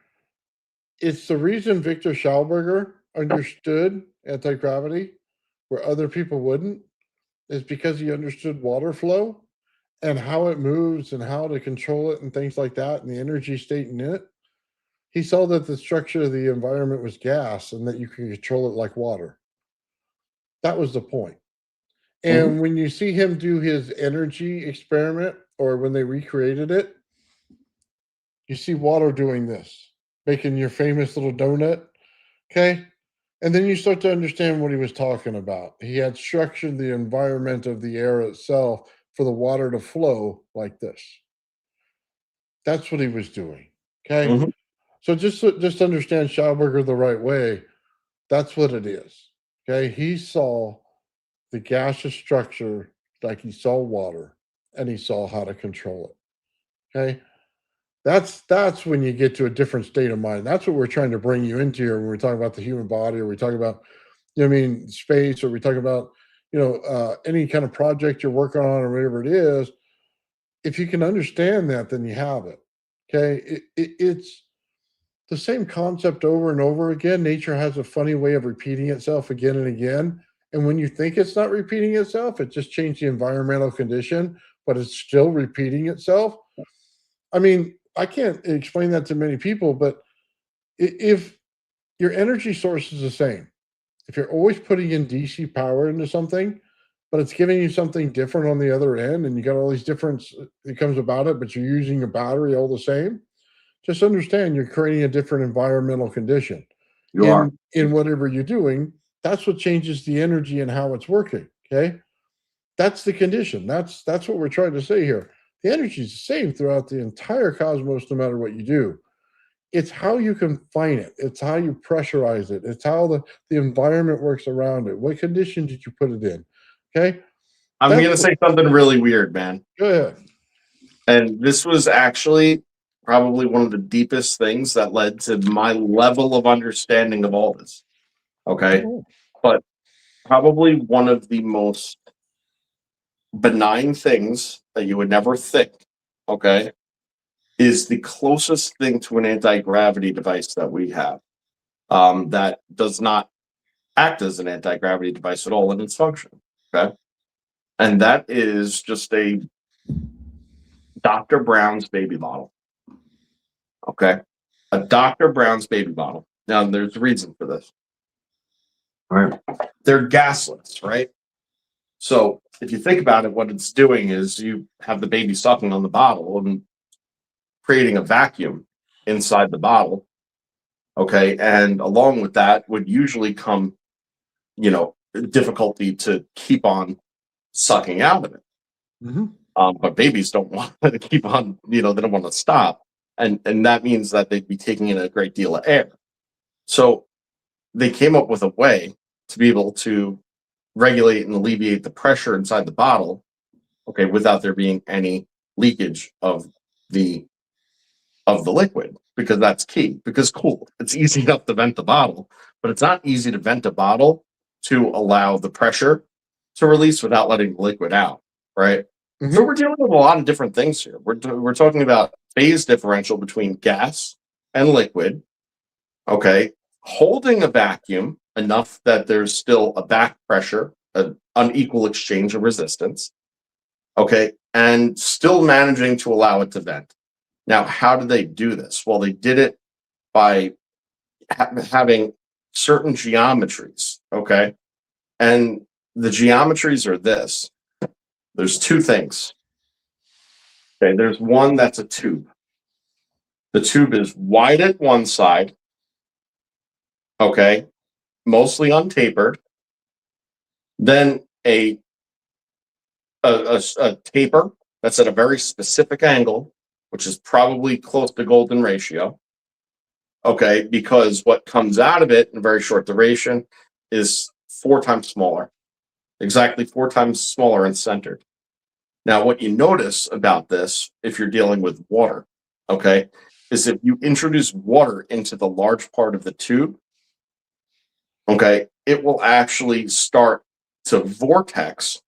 It's the reason Victor Schauberger understood anti-gravity where other people wouldn't, is because he understood water flow and how it moves and how to control it and things like that and the energy state in it. He saw that the structure of the environment was gas and that you can control it like water. That was the point. And when you see him do his energy experiment, or when they recreated it, you see water doing this, making your famous little donut. Okay. And then you start to understand what he was talking about. He had structured the environment of the air itself for the water to flow like this. That's what he was doing. Okay. So just understand Schauberger the right way. That's what it is. Okay. He saw the gaseous structure like he saw water, and he saw how to control it. Okay. That's when you get to a different state of mind. That's what we're trying to bring you into here when we're talking about the human body, or we talk about, you know what I mean, space, or we talk about, you know, any kind of project you're working on or whatever it is. If you can understand that, then you have it. Okay. It's the same concept over and over again. Nature has a funny way of repeating itself again and again. And when you think it's not repeating itself, it just changed the environmental condition, but it's still repeating itself. I mean, I can't explain that to many people, but if your energy source is the same, if you're always putting in DC power into something, but it's giving you something different on the other end, and you got all these difference that comes about it, but you're using a battery all the same, just understand you're creating a different environmental condition. In whatever you're doing. That's what changes the energy and how it's working. Okay. That's the condition. That's what we're trying to say here. The energy is the same throughout the entire cosmos, no matter what you do. It's how you confine it. It's how you pressurize it. It's how the environment works around it. What condition did you put it in? Okay. I'm That's going to say something really weird, man. Go ahead. And this was actually probably one of the deepest things that led to my level of understanding of all this. Okay. Oh. But probably one of the most benign things that you would never think, okay, is the closest thing to an anti-gravity device that we have, that does not act as an anti-gravity device at all in its function. Okay. And that is just a Dr. Brown's baby bottle. Okay. A Dr. Brown's baby bottle. Now, there's a reason for this. All right. They're gasless, right? So if you think about it, what it's doing is you have the baby sucking on the bottle and creating a vacuum inside the bottle. Okay. And along with that would usually come, difficulty to keep on sucking out of it. Mm-hmm. But babies don't want to keep on, they don't want to stop. And that means that they'd be taking in a great deal of air. So they came up with a way to be able to regulate and alleviate the pressure inside the bottle, okay, without there being any leakage of the liquid, because that's key. Because cool, it's easy enough to vent the bottle, but it's not easy to vent a bottle to allow the pressure to release without letting the liquid out, right? Mm-hmm. So we're dealing with a lot of different things here. We're talking about phase differential between gas and liquid, okay, holding a vacuum enough that there's still a back pressure, an unequal exchange of resistance, okay, and still managing to allow it to vent. Now, how do they do this? Well, they did it by having certain geometries, okay, and the geometries are this. There's two things. Okay, there's one that's a tube. The tube is wide at one side, okay, mostly untapered. Then a taper that's at a very specific angle, which is probably close to golden ratio. Okay, because what comes out of it in a very short duration is 4 times smaller, exactly 4 times smaller and centered. Now, what you notice about this, if you're dealing with water, okay, is if you introduce water into the large part of the tube, okay, it will actually start to vortex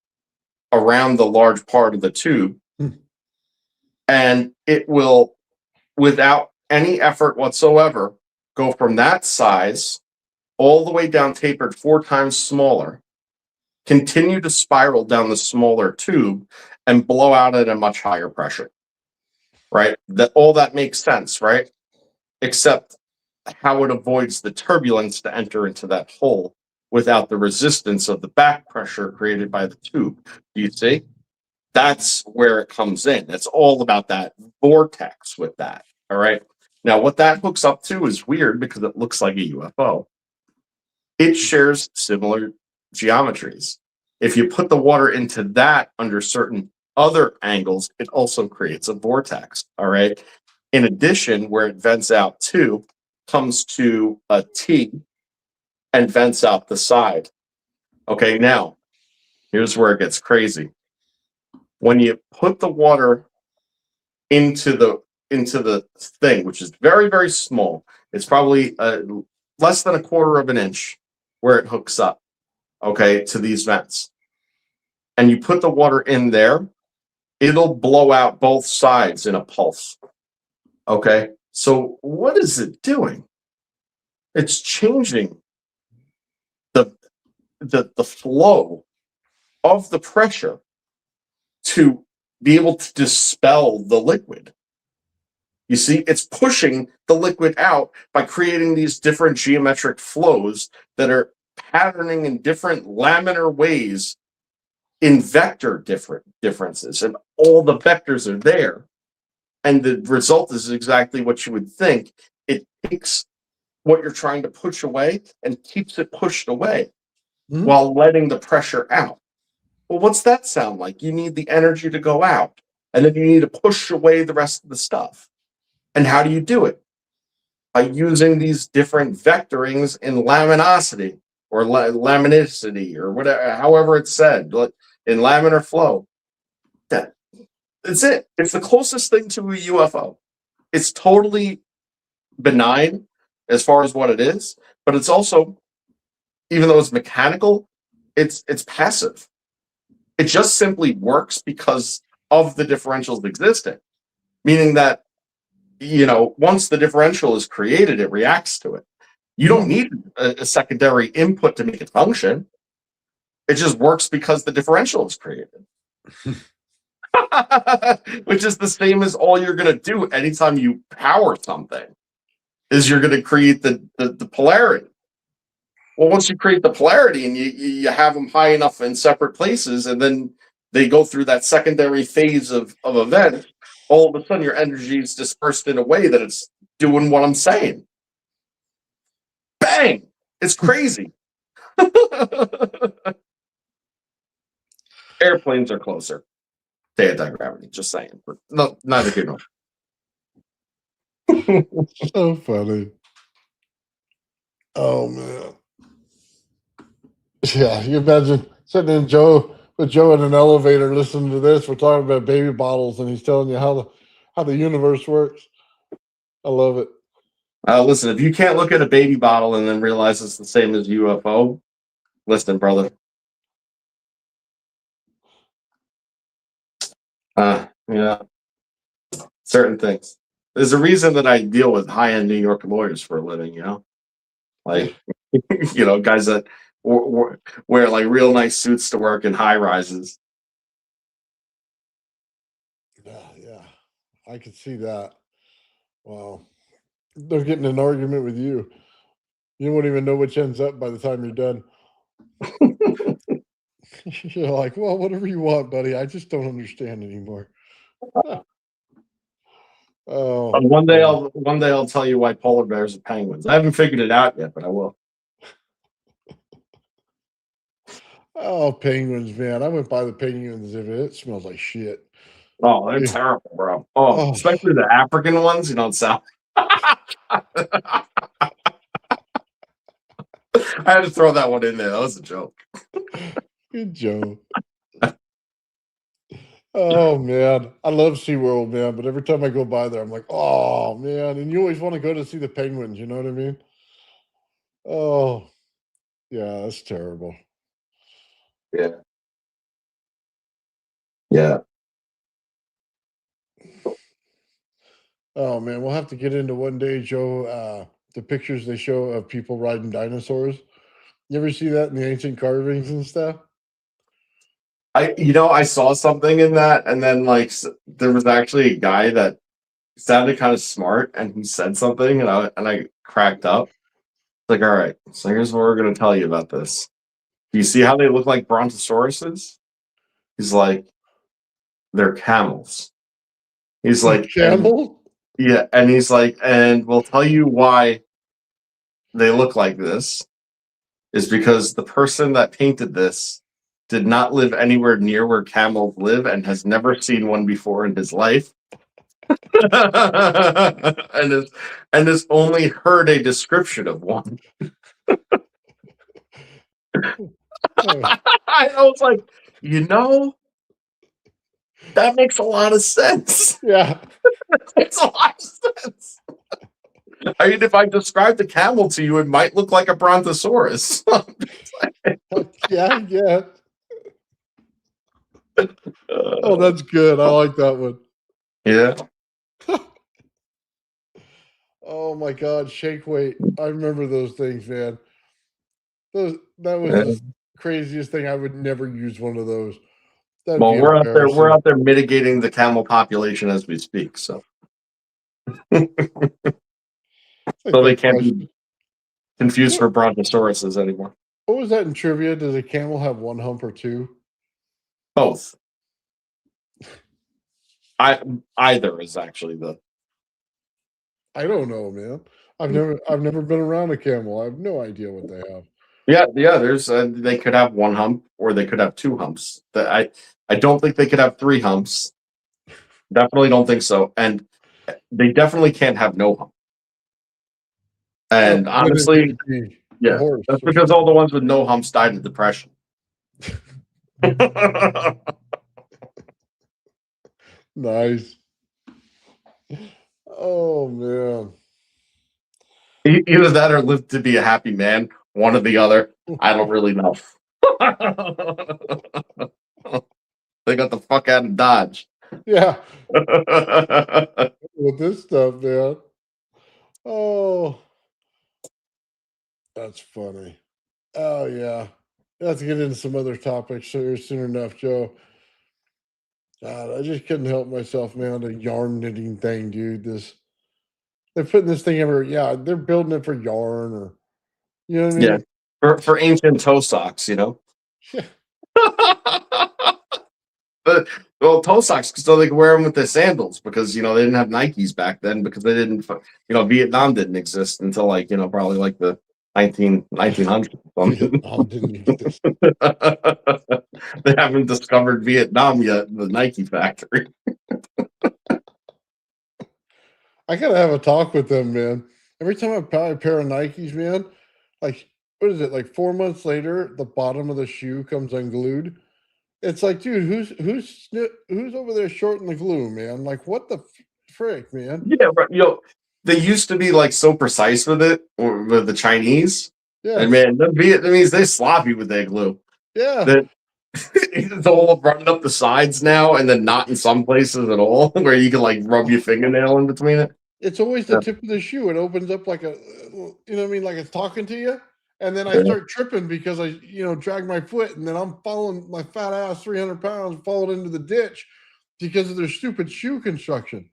around the large part of the tube, and it will, without any effort whatsoever, go from that size all the way down tapered 4 times smaller, continue to spiral down the smaller tube, and blow out at a much higher pressure, right? All that makes sense, right? Except how it avoids the turbulence to enter into that hole without the resistance of the back pressure created by the tube. Do you see? That's where it comes in. It's all about that vortex with that, all right? Now, what that hooks up to is weird because it looks like a UFO. It shares similar geometries. If you put the water into that under certain other angles, it also creates a vortex, all right? In addition, where it vents out to, comes to a T and vents out the side. Okay, now, here's where it gets crazy. When you put the water into the thing, which is very, very small, it's probably less than 1/4 of an inch where it hooks up, okay, to these vents. And you put the water in there, it'll blow out both sides in a pulse. Okay, so what is it doing? It's changing the flow of the pressure to be able to dispel the liquid. You see, it's pushing the liquid out by creating these different geometric flows that are patterning in different laminar ways in vector differences, and all the vectors are there. And the result is exactly what you would think. It takes what you're trying to push away and keeps it pushed away while letting the pressure out. Well, what's that sound like? You need the energy to go out, and then you need to push away the rest of the stuff. And how do you do it? By using these different vectorings in laminosity or laminicity or whatever, however it's said. in laminar flow. That's it. It's the closest thing to a UFO. It's totally benign as far as what it is, but it's also, even though it's mechanical, it's passive. It just simply works because of the differentials existing, meaning that, once the differential is created, it reacts to it. You don't need a secondary input to make it function. It just works because the differential is created. Which is the same as all you're going to do anytime you power something, is you're going to create the polarity. Well, once you create the polarity and you have them high enough in separate places, and then they go through that secondary phase of event, all of a sudden your energy is dispersed in a way that it's doing what I'm saying. Bang! It's crazy. Airplanes are closer to anti-gravity, just saying. But no, neither here nor So funny. Oh man. Yeah, you imagine sitting with Joe in an elevator listening to this. We're talking about baby bottles, and he's telling you how the universe works. I love it. Listen, if you can't look at a baby bottle and then realize it's the same as UFO, listen, brother. Certain things. There's a reason that I deal with high-end New York lawyers for a living, like, guys that wear like real nice suits to work in high rises. Yeah, I could see that. Wow, they're getting an argument with you. You won't even know which ends up by the time you're done. You're like, well, whatever you want, buddy. I just don't understand anymore. Oh, one day I'll tell you why polar bears are penguins. I haven't figured it out yet, but I will. Oh, penguins, man. I went by the penguins if it smells like shit. Oh, they're terrible, bro. Oh, especially the African ones, it sound. I had to throw that one in there. That was a joke. Good joke. Oh man, I love SeaWorld, man. But every time I go by there, I'm like, oh man. And you always want to go to see the penguins. You know what I mean? Oh, yeah, that's terrible. Yeah. Yeah. Oh man, we'll have to get into one day, Joe. The pictures they show of people riding dinosaurs. You ever see that in the ancient carvings and stuff? I saw something in that, and then there was actually a guy that sounded kind of smart, and he said something, and I cracked up. It's like, all right, so here's what we're gonna tell you about this. Do you see how they look like brontosauruses? He's like, they're camels. He's like, camel? Yeah, and he's like, and we'll tell you why they look like this is because the person that painted this did not live anywhere near where camels live and has never seen one before in his life. and has only heard a description of one. I was like, that makes a lot of sense. Yeah. That makes a lot of sense. I mean, if I describe the camel to you, it might look like a brontosaurus. Yeah. Oh, that's good. I like that one. Yeah. Oh my God, shake weight. I remember those things, man. That was the craziest thing. I would never use one of those. Well, we're out there mitigating the camel population as we speak, so so they can't be confused for brontosauruses anymore. What was that in trivia? Does a camel have one hump or two? Both. Either is actually the. I don't know, man. I've never been around a camel. I have no idea what they have. Yeah. There's they could have one hump or they could have two humps. I don't think they could have three humps. Definitely don't think so. And they definitely can't have no hump. And honestly, yeah, that's because all the ones with no humps died of depression. Nice. Oh man. Either that or live to be a happy man. One or the other. I don't really know. They got the fuck out of Dodge. Yeah. With this stuff, man. Oh, that's funny. Oh yeah. Let's get into some other topics here soon enough, Joe. God, I just couldn't help myself, man. The yarn knitting thing, dude. They're putting this thing everywhere. Yeah, they're building it for yarn, or you know what I Yeah. mean? For ancient toe socks, you know? Yeah. But well, toe socks so they could wear them with their sandals because they didn't have Nikes back then because they didn't Vietnam didn't exist until probably like the 1900s or something. Vietnam didn't exist. They haven't discovered Vietnam yet, the Nike factory. I gotta have a talk with them, man. Every time I buy a pair of Nikes, man, like what is it? Like 4 months later, the bottom of the shoe comes unglued. It's like, dude, who's over there shorting the glue, man? Like, what the frick, man? Yeah, but they used to be like so precise with it, or with the Chinese. Yeah, And man, the Vietnamese, they're sloppy with their glue. yeah. That it's all running up the sides now, and then not in some places at all, where you can like rub your fingernail in between it. It's always the Yeah. tip of the shoe. It opens up like you know what I mean? Like it's talking to you. And then I Yeah. start tripping because I, drag my foot and then I'm falling my fat ass 300 pounds, falling into the ditch because of their stupid shoe construction.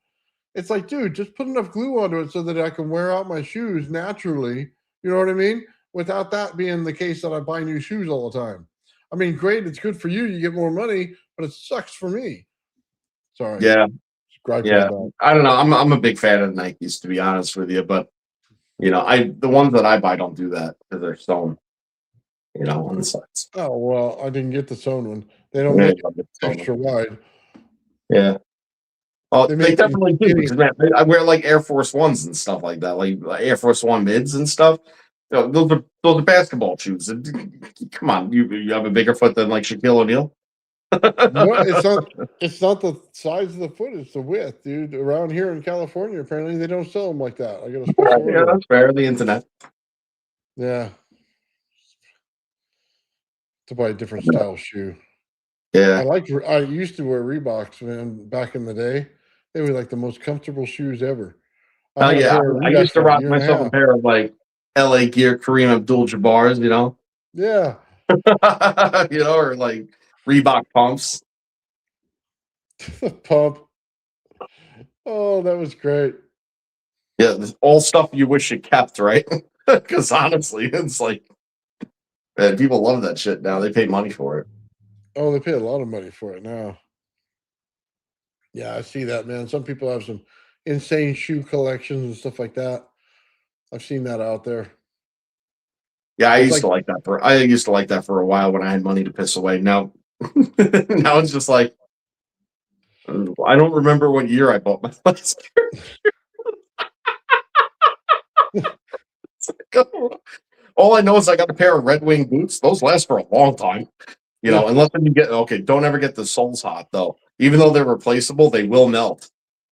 It's like, dude, just put enough glue onto it so that I can wear out my shoes naturally. You know what I mean? Without that being the case that I buy new shoes all the time. I mean, great, it's good for you. You get more money, but it sucks for me. Sorry. Yeah, Just griping yeah. about it. I don't know. I'm a big fan of Nikes, to be honest with you, but the ones that I buy don't do that because they're sewn, on the sides. Oh, well, I didn't get the sewn one. They don't Yeah, make you don't get it sewn. extra wide. Yeah. Oh, They they make them definitely do skinny. because man, I wear like Air Force Ones and stuff like that, like Air Force One mids and stuff. Those are basketball shoes. Come on, you have a bigger foot than like Shaquille O'Neal. No, it's not the size of the foot, it's the width, dude. Around here in California, apparently they don't sell them like that. I got a special Yeah, order. that's fair. The internet. Yeah. To buy a different style shoe. Yeah. I used to wear Reeboks, man, back in the day. They were like the most comfortable shoes ever. I Oh had a yeah. pair of I Reeboks used to for a rock year and a myself a half. pair of like LA Gear Kareem Abdul-Jabbar's, Yeah. or like Reebok pumps. Pump. Oh, that was great. Yeah, this all stuff you wish you kept, right? Because honestly, it's like, man, people love that shit now. They pay money for it. Oh, they pay a lot of money for it now. Yeah, I see that, man. Some people have some insane shoe collections and stuff like that. I've seen that out there. Yeah, I It's used like to like that for a while when I had money to piss away. Now, now it's just like I don't remember what year I bought my last pair. All I know is I got a pair of Red Wing boots. Those last for a long time. Yeah. Unless you get don't ever get the soles hot though. Even though they're replaceable, they will melt.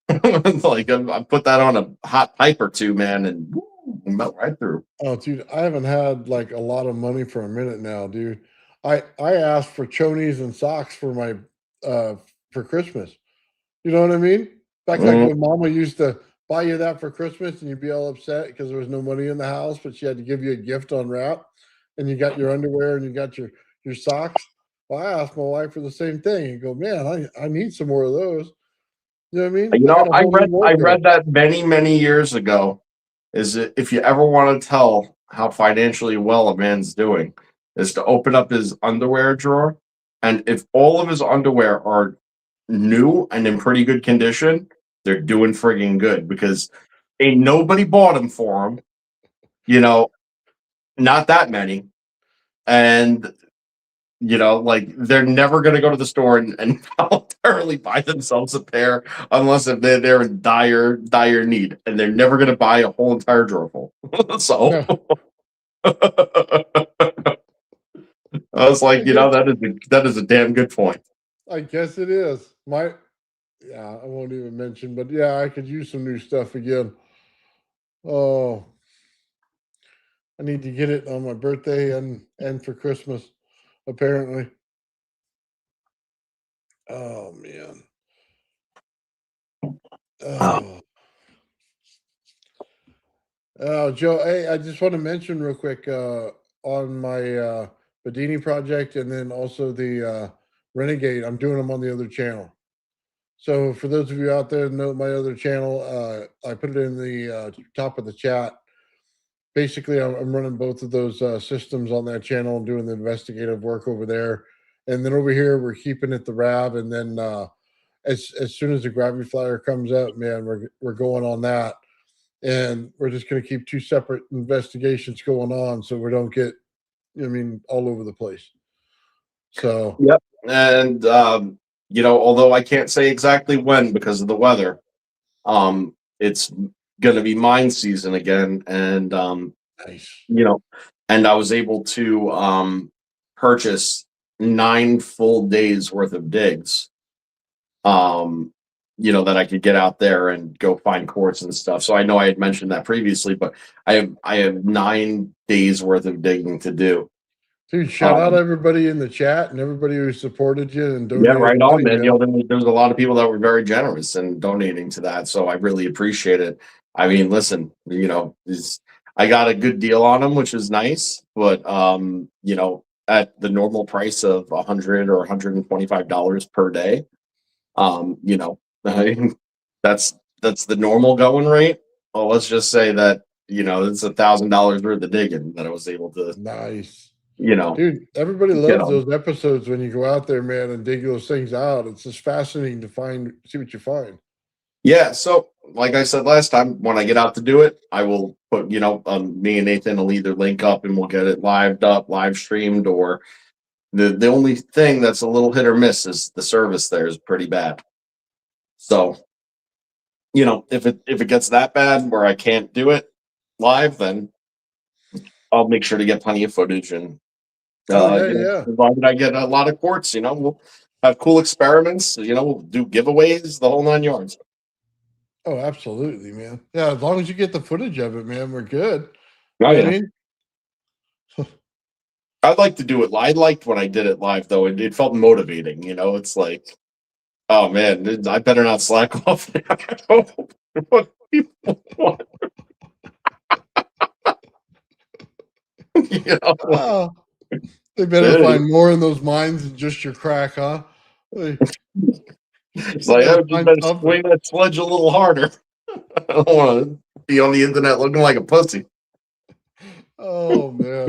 Like I put that on a hot pipe or two, man, and woo, melt right through. Oh, dude, I haven't had like a lot of money for a minute now, dude. I asked for chonies and socks for my for Christmas. You know what I mean? Back like Mm, when Mama used to buy you that for Christmas, and you'd be all upset because there was no money in the house, but she had to give you a gift on wrap, and you got your underwear and you got your socks. Well, I asked my wife for the same thing, and go, man, I need some more of those. You know what I mean? I got a I whole new read wardrobe. that many years ago. Is that if you ever want to tell how financially well a man's doing, is to open up his underwear drawer, and if all of his underwear are new and in pretty good condition, they're doing friggin' good because ain't nobody bought them for him. Not that many, and like they're never going to go to the store and voluntarily buy themselves a pair unless if they're in dire need, and they're never going to buy a whole entire drawer full. So, No, I was like, I guess, that is a damn good point. I guess it is. Yeah, I won't even mention, but yeah, I could use some new stuff again. Oh, I need to get it on my birthday and for Christmas, apparently. Oh man. Oh, Oh, oh, Joe. Hey, I just want to mention real quick on my Bedini project, and then also the Renegade. I'm doing them on the other channel. So for those of you out there that know my other channel, I put it in the top of the chat. Basically, I'm running both of those systems on that channel and doing the investigative work over there. And then over here, we're keeping it the RAV. And then as soon as the gravity flyer comes up, man, we're going on that. And we're just going to keep two separate investigations going on so we don't get, all over the place. So, yep. And although I can't say exactly when because of the weather, it's going to be mine season again, and nice. and I was able to purchase 9 full days worth of digs. That I could get out there and go find quartz and stuff. So I know I had mentioned that previously, but I have 9 days worth of digging to do. Dude, shout out everybody in the chat and everybody who supported you and Yeah, donated right money, on, man. man. There was a lot of people that were very generous in donating to that, so I really appreciate it. I mean, listen, I got a good deal on them, which is nice, but at the normal price of $100 or $125 per day, I mean, that's the normal going rate. Well, let's just say that it's $1,000 worth of digging that I was able to, Nice. you know, Dude, everybody get loves on. those episodes when you go out there, man, and dig those things out. It's just fascinating to see what you find. Yeah, so like I said last time, when I get out to do it, I will put, me and Nathan will either link up and we'll get it live streamed, or the only thing that's a little hit or miss is the service there is pretty bad. So, if it gets that bad where I can't do it live, then I'll make sure to get plenty of footage and Oh yeah, yeah. provided I get a lot of quartz, we'll have cool experiments, we'll do giveaways, the whole 9 yards. Oh, absolutely, man. Yeah, as long as you get the footage of it, man, we're good. Oh, You know what yeah. I mean? I'd like to do it. I liked when I did it live, though. It felt motivating. It's like, oh man, I better not slack off. What people want. Oh, they better find more in those mines than just your crack, huh? They It's like, gotta I just find better something. swing that sledge a little harder. I don't want to be on the internet looking like a pussy. Oh man.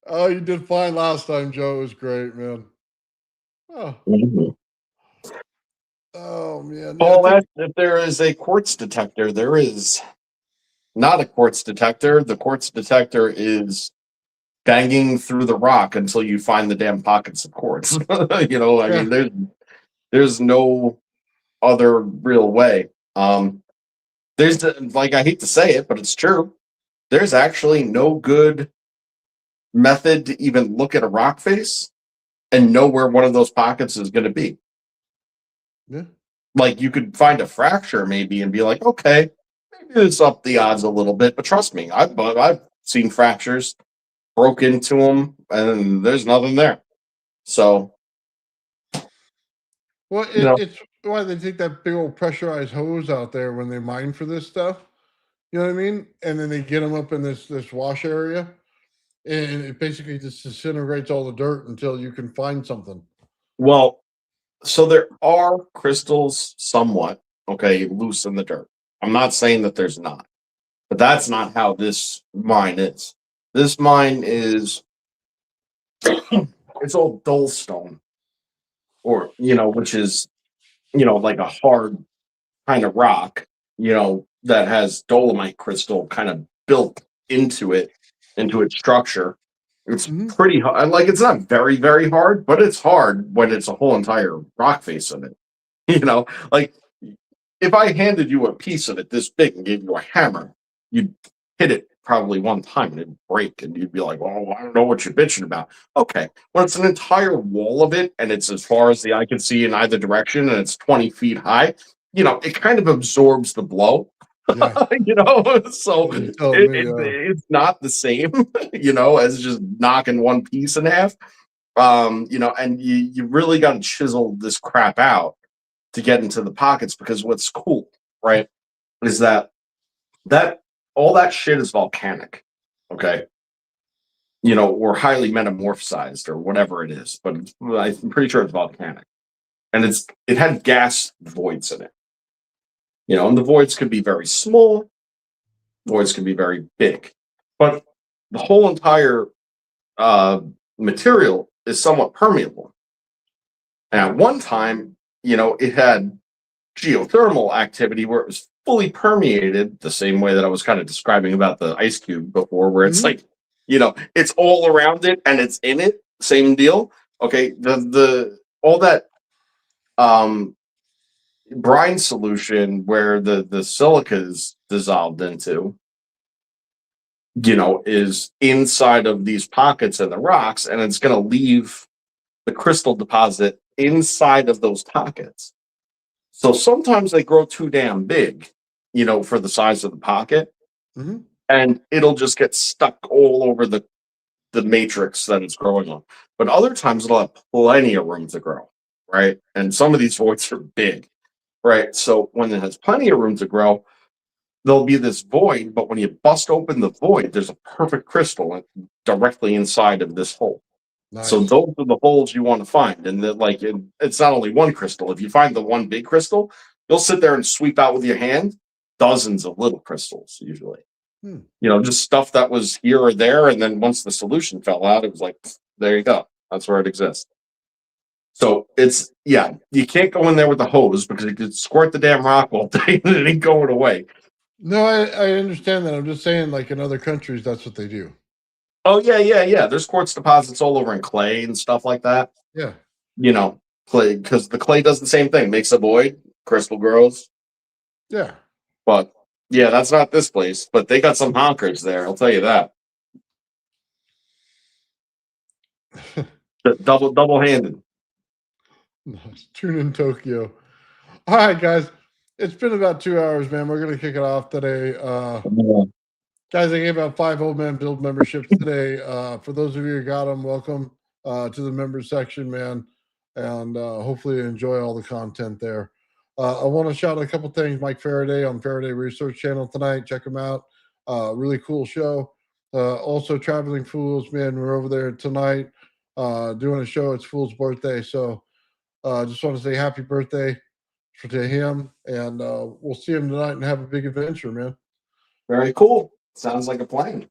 Oh, you did fine last time, Joe. It was great, man. Oh, oh man. Yeah, I Paul think asked if there is a quartz detector. There is not a quartz detector. The quartz detector is banging through the rock until you find the damn pockets of quartz. I yeah. mean, there's no other real way. There's like, I hate to say it, but it's true. There's actually no good method to even look at a rock face and know where one of those pockets is going to be. Yeah. Like, you could find a fracture maybe and be like, okay, maybe it's up the odds a little bit, but trust me, I've seen fractures, broke into them, and there's nothing there. So, Well, it's why they take that big old pressurized hose out there when they mine for this stuff. You know what I mean? And then they get them up in this wash area, and it basically just disintegrates all the dirt until you can find something. well, so there are crystals somewhat, okay, loose in the dirt. I'm not saying that there's not, but that's not how this mine is. This mine is, it's all dull stone, or, which is, like a hard kind of rock, that has dolomite crystal kind of built into its structure. It's pretty hard. Like, it's not very, very hard, but it's hard when it's a whole entire rock face of it. Like, if I handed you a piece of it this big and gave you a hammer, you'd hit it probably one time and it'd break, and you'd be like, "Oh, I don't know what you're bitching about." Okay, when it's an entire wall of it and it's as far as the eye can see in either direction and it's 20 feet high, it kind of absorbs the blow. Yeah. So You're telling me, it's not the same, as just knocking one piece in half. And you really got to chisel this crap out to get into the pockets, because what's cool, right, is that all that shit is volcanic, okay? Or highly metamorphosized or whatever it is, but I'm pretty sure it's volcanic, and it had gas voids in it. And the voids could be very small, voids can be very big, but the whole entire material is somewhat permeable. And at one time, it had geothermal activity where it was fully permeated, the same way that I was kind of describing about the ice cube before, where it's like, it's all around it and it's in it. Same deal. Okay, the all that brine solution where the silica is dissolved into, is inside of these pockets in the rocks, and it's going to leave the crystal deposit inside of those pockets. So sometimes they grow too damn big, for the size of the pocket, and it'll just get stuck all over the matrix that it's growing on. But other times it'll have plenty of room to grow, right? And some of these voids are big, right? So when it has plenty of room to grow, there'll be this void, but when you bust open the void, there's a perfect crystal directly inside of this hole. Nice. So those are the holes you want to find. And it's not only one crystal. If you find the one big crystal, you'll sit there and sweep out with your hand dozens of little crystals, usually. Just stuff that was here or there. And then once the solution fell out, it was like, there you go. That's where it exists. So you can't go in there with the hose, because you could squirt the damn rock all day and it ain't going away. No, I understand that. I'm just saying, like, in other countries, that's what they do. Oh, yeah. There's quartz deposits all over in clay and stuff like that. Yeah. Clay, because the clay does the same thing, makes a void, crystal grows. Yeah. But, yeah, that's not this place. But they got some honkers there, I'll tell you that. Double-handed. Tune in Tokyo. All right, guys. It's been about 2 hours, man. We're going to kick it off today. Guys, I gave out 5 Old Man Build memberships today. For those of you who got them, welcome to the members section, man. And hopefully you enjoy all the content there. I want to shout out a couple things. Mike Faraday on Faraday Research Channel tonight. Check him out. Really cool show. Also, Traveling Fools, man. We're over there tonight doing a show. It's Fool's birthday. So just want to say happy birthday to him. And we'll see him tonight and have a big adventure, man. Very cool. Sounds like a plan.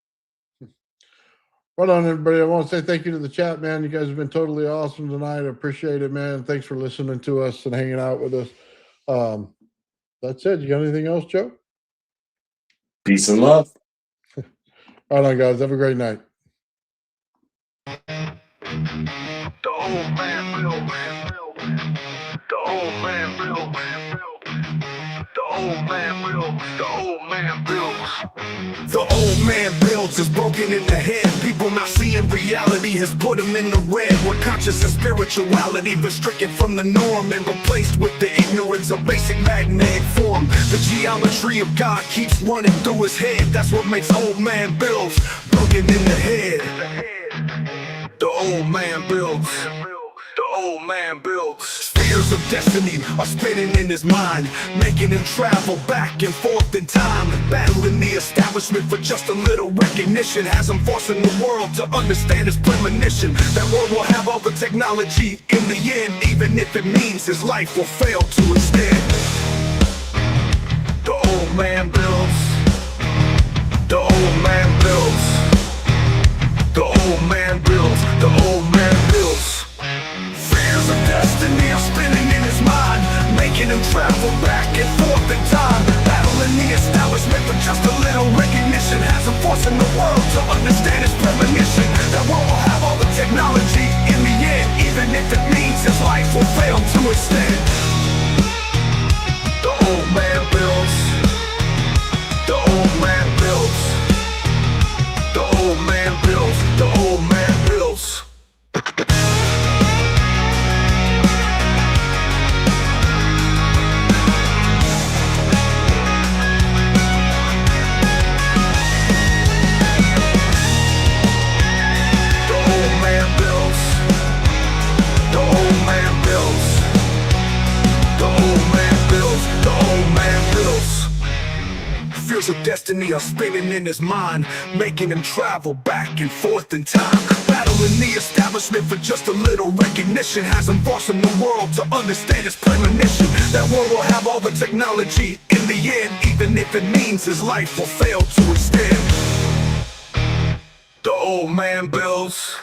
Right on, everybody. I want to say thank you to the chat, man. You guys have been totally awesome tonight. I appreciate it, man. Thanks for listening to us and hanging out with us. That's it. You got anything else, Joe? Peace and love. Right on, guys. Have a great night. The old man will. The old man will. The old man will. The old man builds. The old man builds is broken in the head. People not seeing reality has put them in the red. Where conscious and spirituality been stricken from the norm and replaced with the ignorance of basic magnetic form. The geometry of God keeps running through his head. That's what makes old man builds broken in the head. The old man builds. The old man builds. Spheres of destiny are spinning in his mind, making him travel back and forth in time, battling the establishment for just a little recognition. Has him forcing the world to understand his premonition. That world will have all the technology in the end, even if it means his life will fail to extend. The old man builds. The old man builds. The old man builds. The old man builds. Fears of destiny are spinning in his mind, making him travel back and forth in time, battling the establishment for just a little recognition. Has him forcing the world to understand his premonition. That world will have all the technology in the end, even if it means his life will fail to extend. The old man builds. The old man builds. wheels of destiny are spinning in his mind, making him travel back and forth in time. Battling the establishment for just a little recognition has him forcing the world to understand his premonition. That world will have all the technology in the end, even if it means his life will fail to extend. The old man builds,